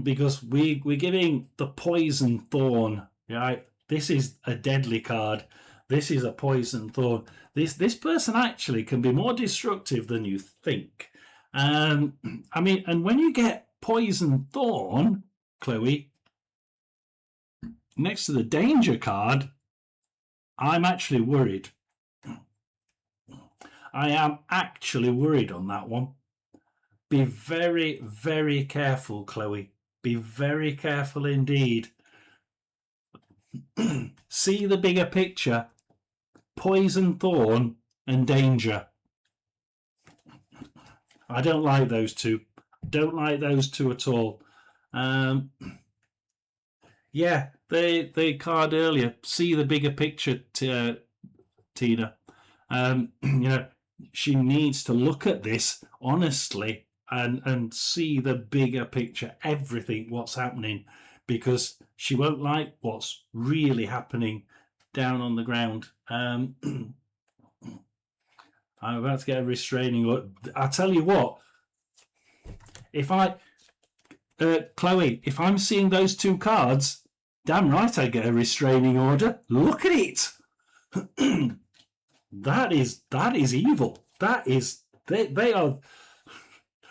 Because we're giving the poison thorn, right? This is a deadly card. This is a poison thorn. This person actually can be more destructive than you think. I mean, and when you get poison thorn, Chloe, next to the danger card, I'm actually worried. I am actually worried on that one. Be very, very careful, Chloe. Be very careful indeed. See the bigger picture. Poison, thorn, and danger. I don't like those two. Don't like those two at all. Yeah, the card earlier. See the bigger picture, Tina. She needs to look at this honestly and see the bigger picture, everything, what's happening, because she won't like what's really happening down on the ground. I'm about to get a restraining order. I tell you what, Chloe, if I'm seeing those two cards, damn right I get a restraining order. Look at it. That is evil.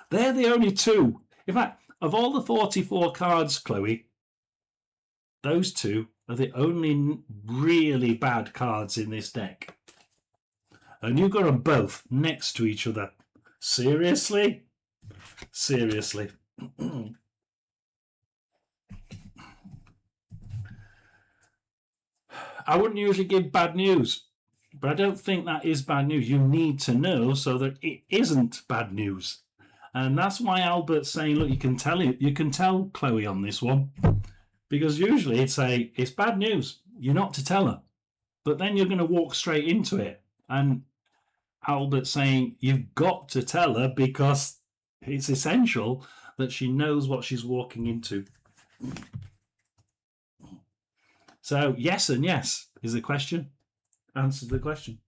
They're the only two In fact, of all the 44 cards, Chloe, those two are the only really bad cards in this deck. And you've got them both next to each other. Seriously? Seriously. I wouldn't usually give bad news, but I don't think that is bad news. You need to know so that it isn't bad news. And that's why Albert's saying, look, you can tell Chloe on this one, because usually it's bad news. You're not to tell her, but then you're going to walk straight into it. And Albert's saying you've got to tell her because it's essential that she knows what she's walking into. So yes and yes is the question. Answers the question.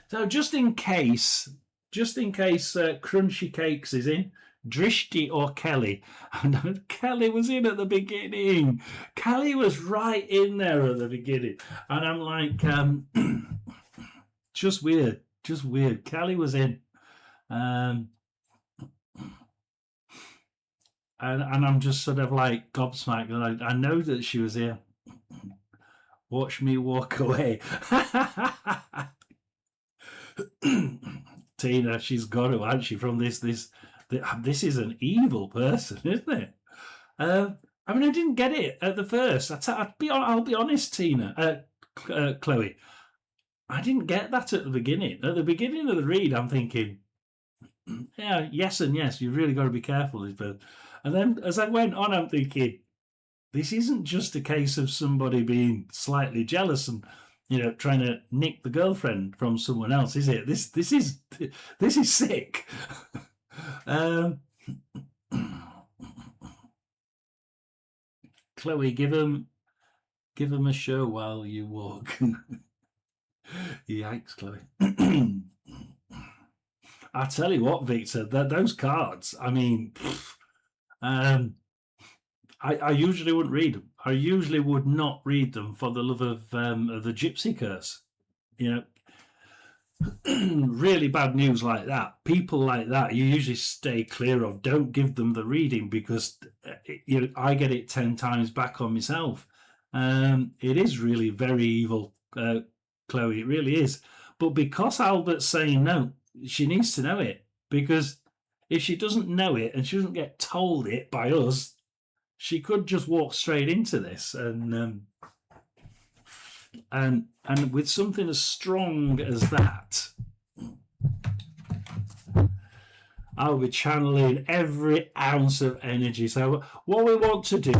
So just in case Crunchy Cakes is in, Drishti or Kelly. And Kelly was in at the beginning. Kelly was right in there at the beginning. And I'm like, just weird. Kelly was in. And I'm just sort of like gobsmacked. I know that she was here. Watch me walk away. Tina, she's got to, hasn't she, from this is an evil person, isn't it? I mean, I didn't get it at the first. I'll be honest, Tina, Chloe. I didn't get that at the beginning. At the beginning of the read, I'm thinking, yeah, yes and yes, you've really got to be careful, Lisbeth. And then as I went on, I'm thinking, this isn't just a case of somebody being slightly jealous and, trying to nick the girlfriend from someone else, is it? This is sick. Chloe, give him a show while you walk. Yikes, Chloe. I tell you what, Victor, those cards. I mean, I usually wouldn't read them. I usually would not read them for the love of the Gypsy Curse. Really bad news like that. People like that, you usually stay clear of. Don't give them the reading because I get it 10 times back on myself. It is really very evil, Chloe. It really is. But because Albert's saying no, she needs to know it, because if she doesn't know it and she doesn't get told it by us, she could just walk straight into this and with something as strong as that, I'll be channeling every ounce of energy. So what we want to do,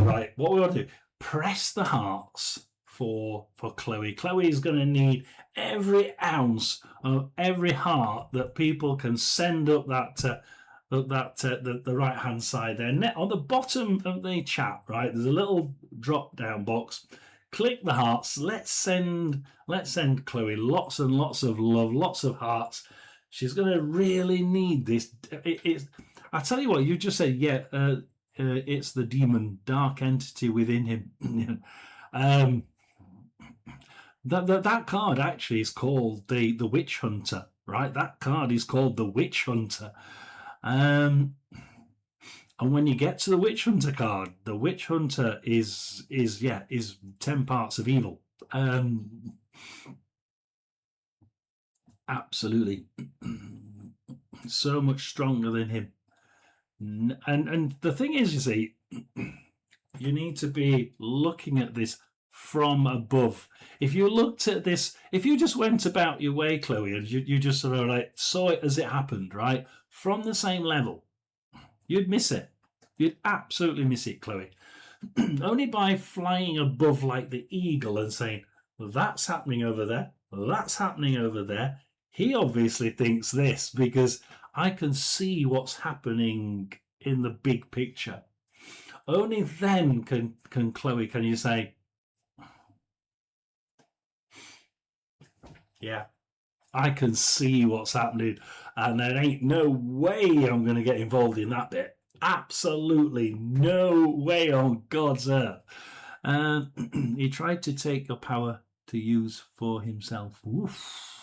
press the hearts for Chloe. Chloe is going to need every ounce of every heart that people can send up the right hand side there. On the bottom of the chat, right, there's a little drop down box. Click the hearts. Let's send Chloe lots and lots of love, lots of hearts. She's going to really need this. I tell you what, you just said, it's the demon, dark entity within him. That card actually is called the Witch Hunter, right? That card is called the Witch Hunter. And when you get to the Witch Hunter card, the Witch Hunter is 10 parts of evil. Absolutely. So much stronger than him. And the thing is, you see, you need to be looking at this from above. If you looked at this, if you just went about your way, Chloe, and you just sort of like saw it as it happened, right, from the same level, you'd miss it. You'd absolutely miss it, Chloe. Only by flying above like the eagle and saying, well, that's happening over there, that's happening over there. He obviously thinks this because I can see what's happening in the big picture. Only then can Chloe, can you say, yeah, I can see what's happening, and there ain't no way I'm going to get involved in that bit. Absolutely no way on God's earth. He tried to take your power to use for himself. Oof.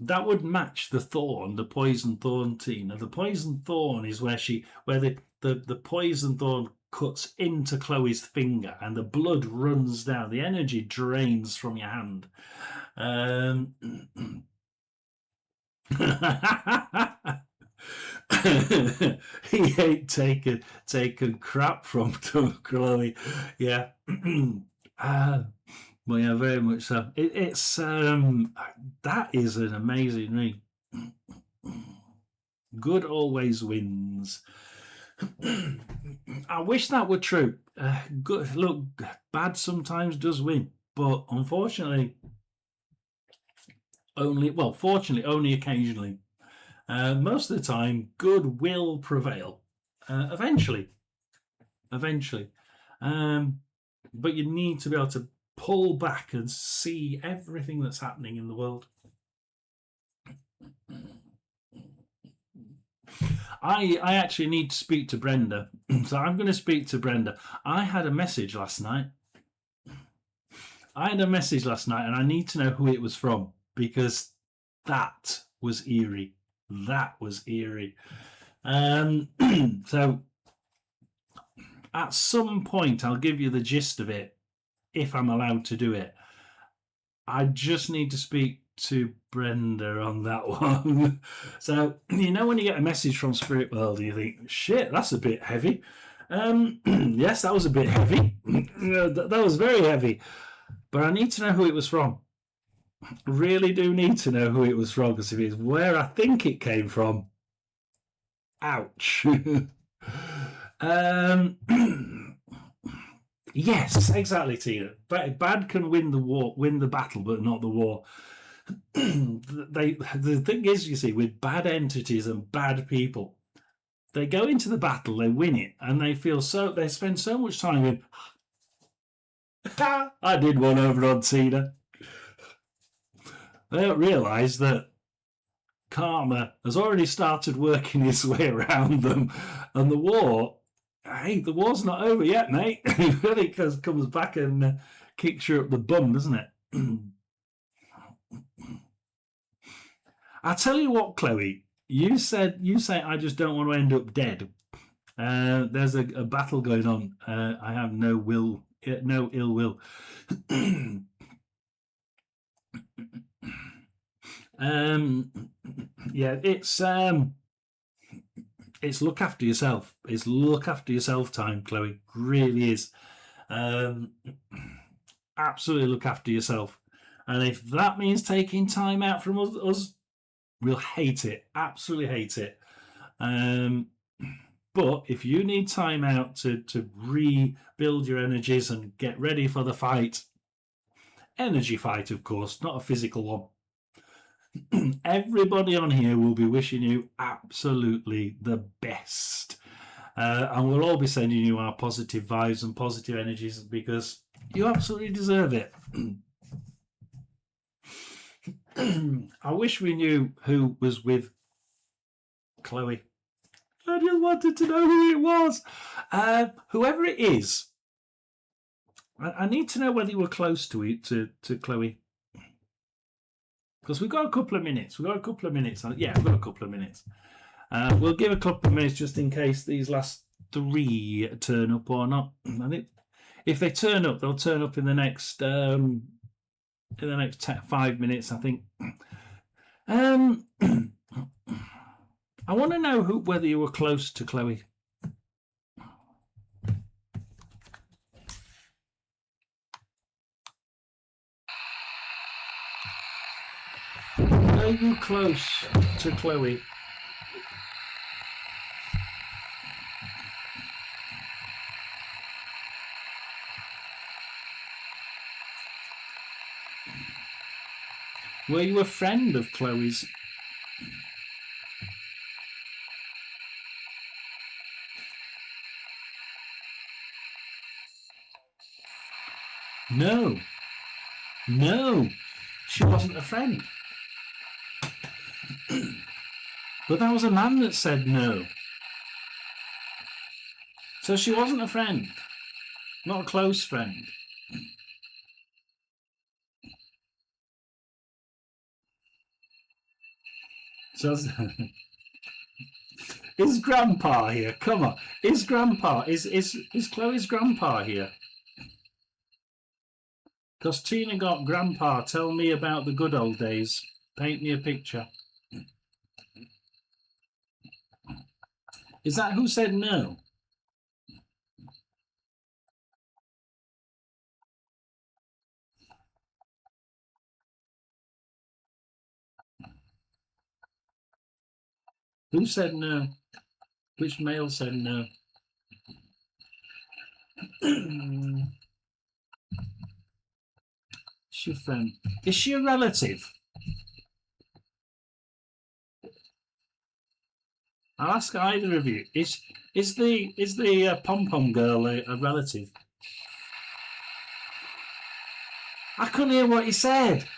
That would match the thorn, the poison thorn, Tina. The poison thorn is where the poison thorn cuts into Chloe's finger and the blood runs down. The energy drains from your hand. He ain't taken crap from Chloe. Yeah. Well, yeah, very much so. It's that is an amazing read. Good always wins. I wish that were true. Good, look, bad sometimes does win, but unfortunately, fortunately, only occasionally. Most of the time, good will prevail. Eventually. But you need to be able to pull back and see everything that's happening in the world. I actually need to speak to Brenda, so I'm going to speak to Brenda. I had a message last night. And I need to know who it was from, because that was eerie. So at some point, I'll give you the gist of it, if I'm allowed to do it. I just need to speak to Brenda on that one. So, when you get a message from Spirit World, you think, shit, that's a bit heavy. Yes, that was a bit heavy. That was very heavy. But I need to know who it was from. Really do need to know who it was from, because if it's where I think it came from, ouch. Yes, exactly, Tina. Bad can win the battle, but not the war. The thing is, you see, with bad entities and bad people, they go into the battle, they win it, and they spend so much time in. I did one over on Tina. They don't realise that karma has already started working its way around them, and the war's not over yet, mate. It really comes back and kicks you up the bum, doesn't it? I tell you what, Chloe, you say I just don't want to end up dead. There's a battle going on. I have no ill will. Yeah, it's look after yourself. It's look after yourself time, Chloe. Really is. Absolutely look after yourself. And if that means taking time out from us, we'll hate it. Absolutely hate it. But if you need time out to rebuild your energies and get ready for the fight, energy fight, of course, not a physical one, everybody on here will be wishing you absolutely the best. And we'll all be sending you our positive vibes and positive energies, because you absolutely deserve it. I wish we knew who was with Chloe. I just wanted to know who it was. Whoever it is, I need to know whether you were close to Chloe. Because we've got a couple of minutes. Yeah, we've got a couple of minutes. We'll give a couple of minutes just in case these last three turn up or not. I think if they turn up, they'll turn up in the next 5 minutes, I think. I want to know whether you were close to Chloe. Are you close to Chloe? Were you a friend of Chloe's? No, she wasn't a friend. But that was a man that said no. So she wasn't a friend, not a close friend. So is Grandpa here? Come on. Is Grandpa, is Chloe's Grandpa here? Because Tina got Grandpa, tell me about the good old days. Paint me a picture. Is that who said no? Who said no? Which male said no? Is she a friend? Is she a relative? I'll ask either of you. Is the pom pom girl a relative? I couldn't hear what he said.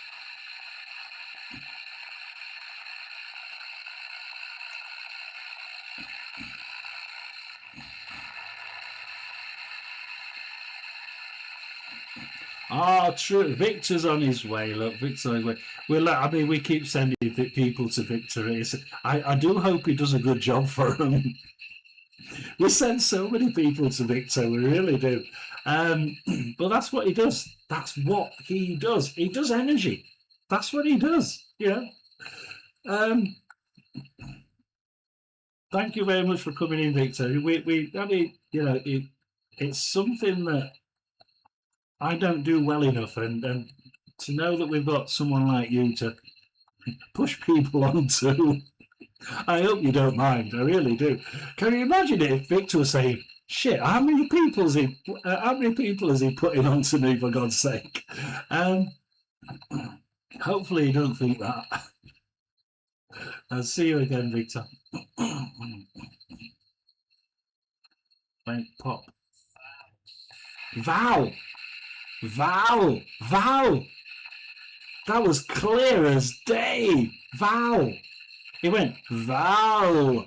Oh, true. Victor's on his way. Look, Victor's on his way. I mean, we keep sending people to Victor. I do hope he does a good job for them. We send so many people to Victor. We really do. But that's what he does. That's what he does. He does energy. That's what he does. Yeah. Thank you very much for coming in, Victor. I mean, you know, it's something that I don't do well enough, and to know that we've got someone like you to push people onto, I hope you don't mind. I really do. Can you imagine it if Victor was saying, "Shit, how many people is he putting onto me, for God's sake?" Hopefully, you don't think that. I'll see you again, Victor. Wait, pop. Val. That was clear as day. Val. He went, Val.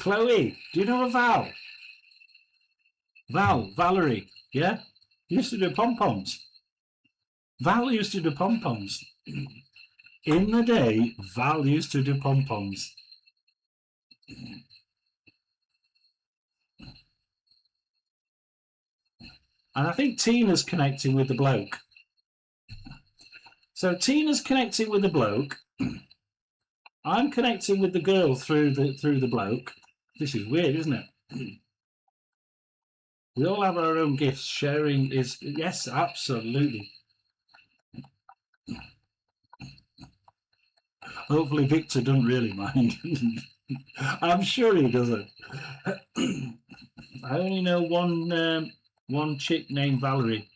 Chloe, do you know a Val? Valerie, yeah? Used to do pom-poms. Val used to do pom-poms. In the day, Val used to do pom-poms. And I think Tina's connecting with the bloke. So Tina's connecting with the bloke. I'm connecting with the girl through the bloke. This is weird, isn't it? We all have our own gifts. Sharing is, yes, absolutely. Hopefully Victor doesn't really mind. I'm sure he doesn't. I only know one chick named Valerie.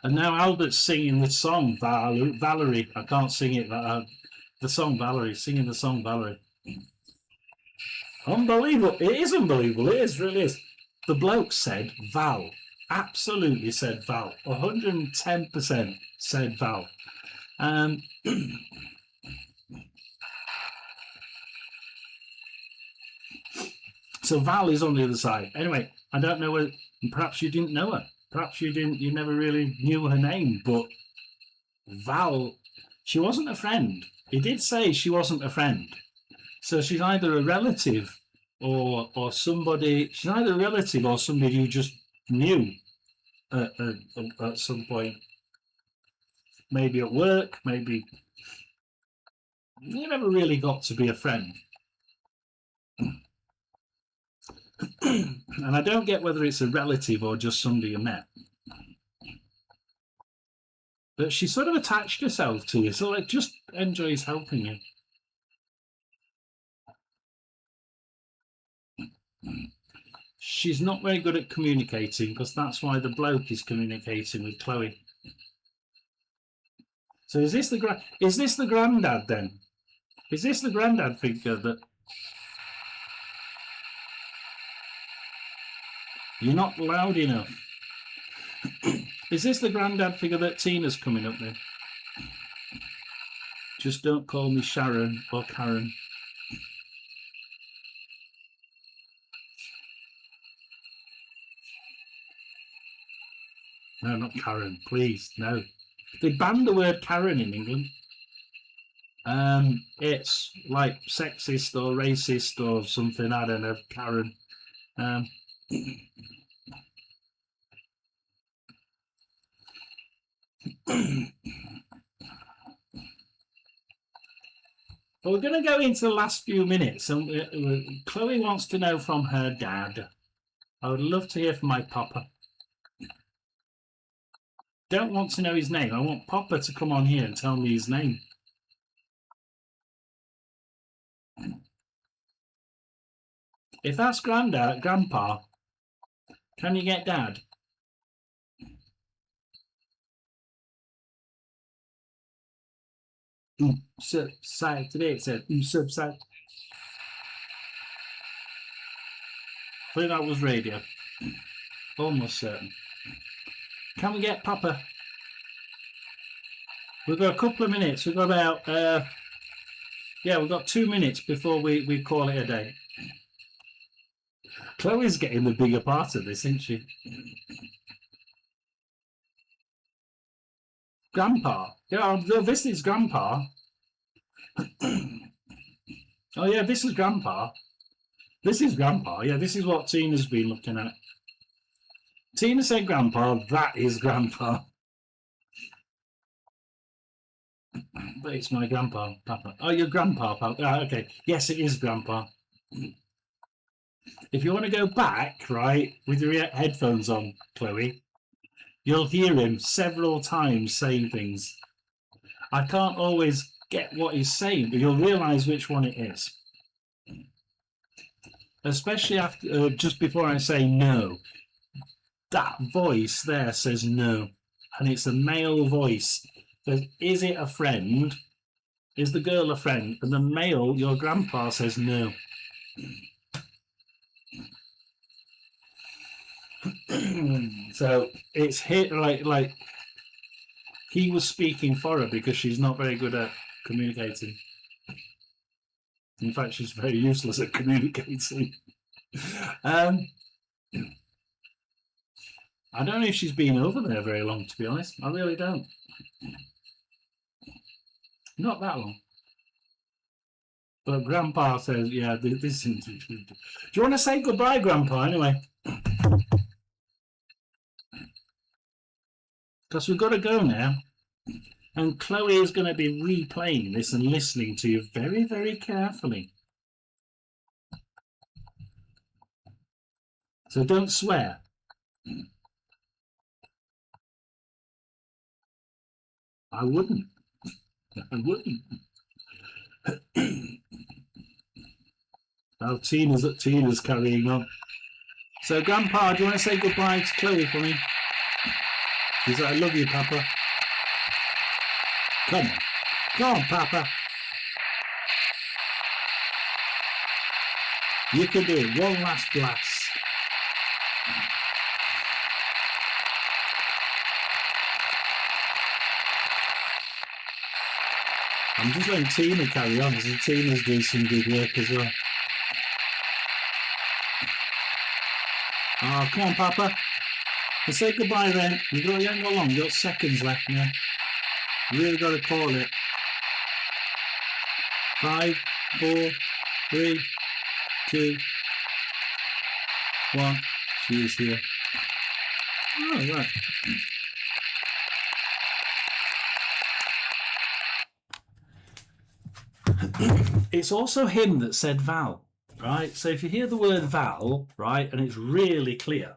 And now Albert's singing the song Valerie. I can't sing it. The song Valerie, singing the song Valerie. Unbelievable. It is unbelievable. It really is. The bloke said Val. Absolutely said Val. 110% said Val. So Val is on the other side. Anyway, I don't know whether, perhaps you didn't know her. Perhaps you never really knew her name, but Val, she wasn't a friend. He did say she wasn't a friend. So she's either a relative or somebody, she's either a relative or somebody you just knew at some point. Maybe at work, maybe you never really got to be a friend. And I don't get whether it's a relative or just somebody you met. But she sort of attached herself to you, so it just enjoys helping you. She's not very good at communicating, because that's why the bloke is communicating with Chloe. So is this the granddad then? Is this the granddad figure that... You're not loud enough. Is this the granddad figure that Tina's coming up with? Just don't call me Sharon or Karen. No, not Karen, please, no. They banned the word Karen in England. It's like sexist or racist or something. I don't know, Karen. But we're going to go into the last few minutes, and Chloe wants to know from her dad. I would love to hear from my papa. Don't want to know his name. I want Papa to come on here and tell me his name. If that's Grandpa, can you get Dad? Subside today. It said subside. I think that was radio. Almost certain. Can we get Papa? We've got a couple of minutes. We've got about we've got 2 minutes before we call it a day. Chloe's getting the bigger part of this, isn't she? Grandpa. Yeah, this is Grandpa. Oh yeah, this is Grandpa. This is Grandpa. Yeah, this is what Tina's been looking at. Tina said Grandpa. That is Grandpa. But it's my Grandpa, Papa. Oh, your Grandpa, Papa. Ah, okay. Yes, it is Grandpa. If you want to go back, right, with your headphones on, Chloe, you'll hear him several times saying things. I can't always get what he's saying, but you'll realise which one it is. Especially after, just before I say no. That voice there says no. And it's a male voice. Says, is it a friend? Is the girl a friend? And the male, your grandpa, says no. So it's hit like he was speaking for her because she's not very good at communicating. In fact, she's very useless at communicating. I don't know if she's been over there very long, to be honest. I really don't. Not that long. But Grandpa says, yeah, this seems to be... Do you want to say goodbye, Grandpa, anyway? Because we've got to go now. And Chloe is going to be replaying this and listening to you very, very carefully. So don't swear. I wouldn't. I wouldn't. Oh, Tina's carrying on. So, Grandpa, do you want to say goodbye to Chloe for me? He said, I love you, Papa. Come on. Come on, Papa. You can do it. One last blast. I'm just letting Tina carry on, because Tina's doing some good work as well. Oh, come on, Papa. Let's say goodbye then. You haven't got long, you've got seconds left now. You really got to call it. 5, 4, 3, 2, 1. She is here. Oh, right. It's also him that said Val, right? So if you hear the word Val, right, and it's really clear,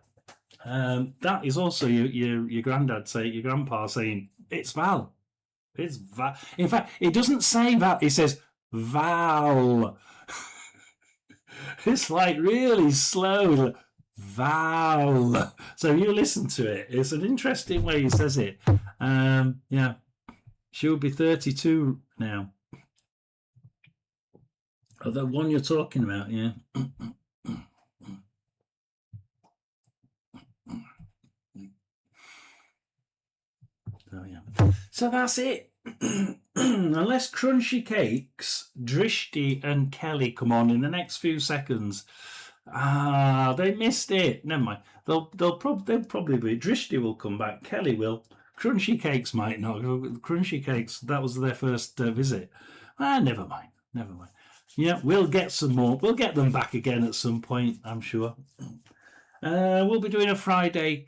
that is also your granddad saying, your grandpa saying, it's Val. It's Val. In fact, it doesn't say Val, it says Val. It's like really slow. Val. So you listen to it. It's an interesting way he says it. Yeah. She'll be 32 now. Oh, the one you're talking about, yeah. Oh, yeah. So that's it. Unless Crunchy Cakes, Drishti and Kelly come on in the next few seconds. They missed it. Never mind. They'll probably be. Drishti will come back. Kelly will. Crunchy Cakes might not. Crunchy Cakes, that was their first visit. Never mind. Never mind. Yeah, we'll get some more. We'll get them back again at some point, I'm sure. We'll be doing a Friday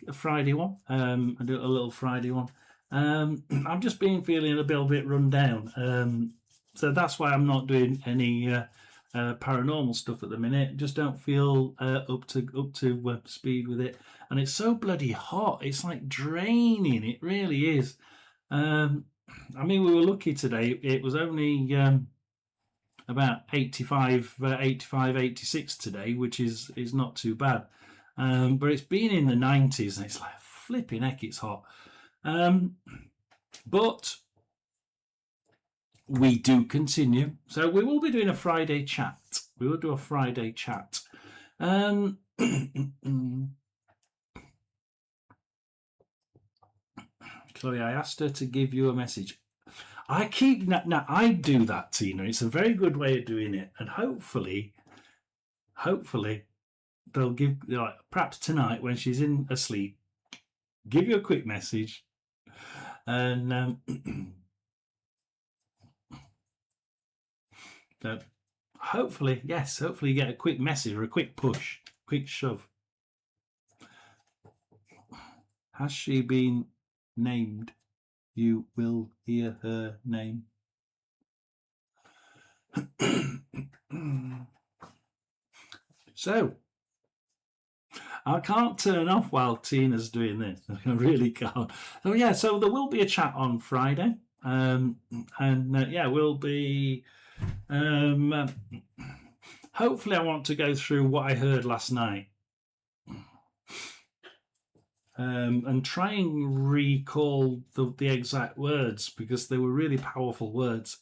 one. I do a little Friday one. I've just been feeling a little bit run down. So that's why I'm not doing any paranormal stuff at the minute. Just don't feel up to speed with it, and it's so bloody hot. It's like draining. It really is. I mean, we were lucky today. It was only about 85, 86 today, which is not too bad. But it's been in the 90s, and it's like flipping heck, it's hot. But we do continue. So we will be doing a Friday chat. We will do a Friday chat. Chloe, I asked her to give you a message. Now I do that, Tina. It's a very good way of doing it, and hopefully they'll give, like, perhaps tonight when she's asleep, give you a quick message, and hopefully you get a quick message or a quick push, quick shove. Has she been named? You will hear her name. So I can't turn off while Tina's doing this. I really can't. So yeah, so there will be a chat on Friday, and we'll be. Hopefully, I want to go through what I heard last night, and try and recall the exact words, because they were really powerful words.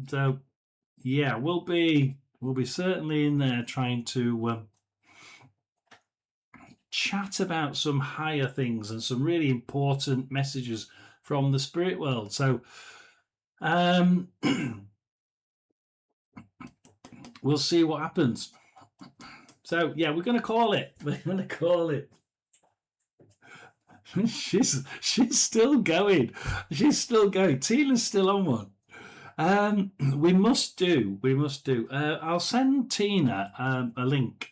So yeah, we'll be certainly in there trying to chat about some higher things and some really important messages from the spirit world. So we'll see what happens. So yeah, we're going to call it. She's still going. Tina's still on one. We must do. I'll send Tina a link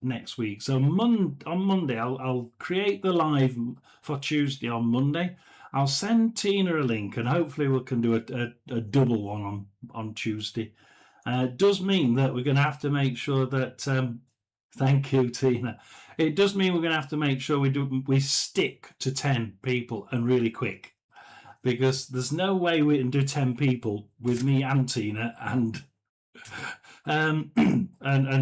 next week. So on Monday, I'll create the live for Tuesday on Monday. I'll send Tina a link, and hopefully we can do a double one on Tuesday. It does mean that we're going to have to make sure that. Thank you, Tina. It does mean we're going to have to make sure we stick to 10 people, and really quick, because there's no way we can do 10 people with me and Tina and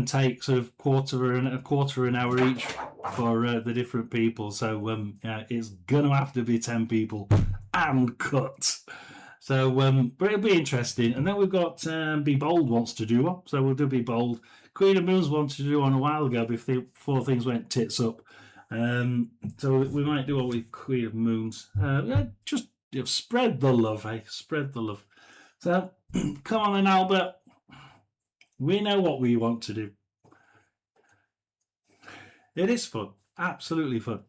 take sort of quarter an hour each for the different people. So it's gonna have to be 10 people and cut. So but it'll be interesting. And then we've got Be Bold wants to do one, so we'll do Be Bold. Queen of Moons wanted to do one a while ago before things went tits up. So we might do one with Queen of Moons. Just spread the love, spread the love. So come on then, Albert. We know what we want to do. It is fun, absolutely fun.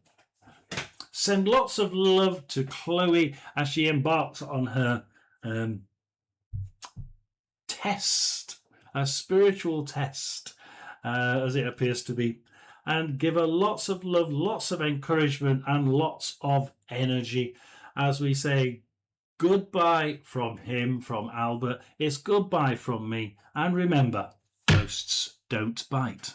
Send lots of love to Chloe as she embarks on her test, a spiritual test, as it appears to be. And give her lots of love, lots of encouragement, and lots of energy as we say goodbye from him, from Albert. It's goodbye from me. And remember, ghosts don't bite.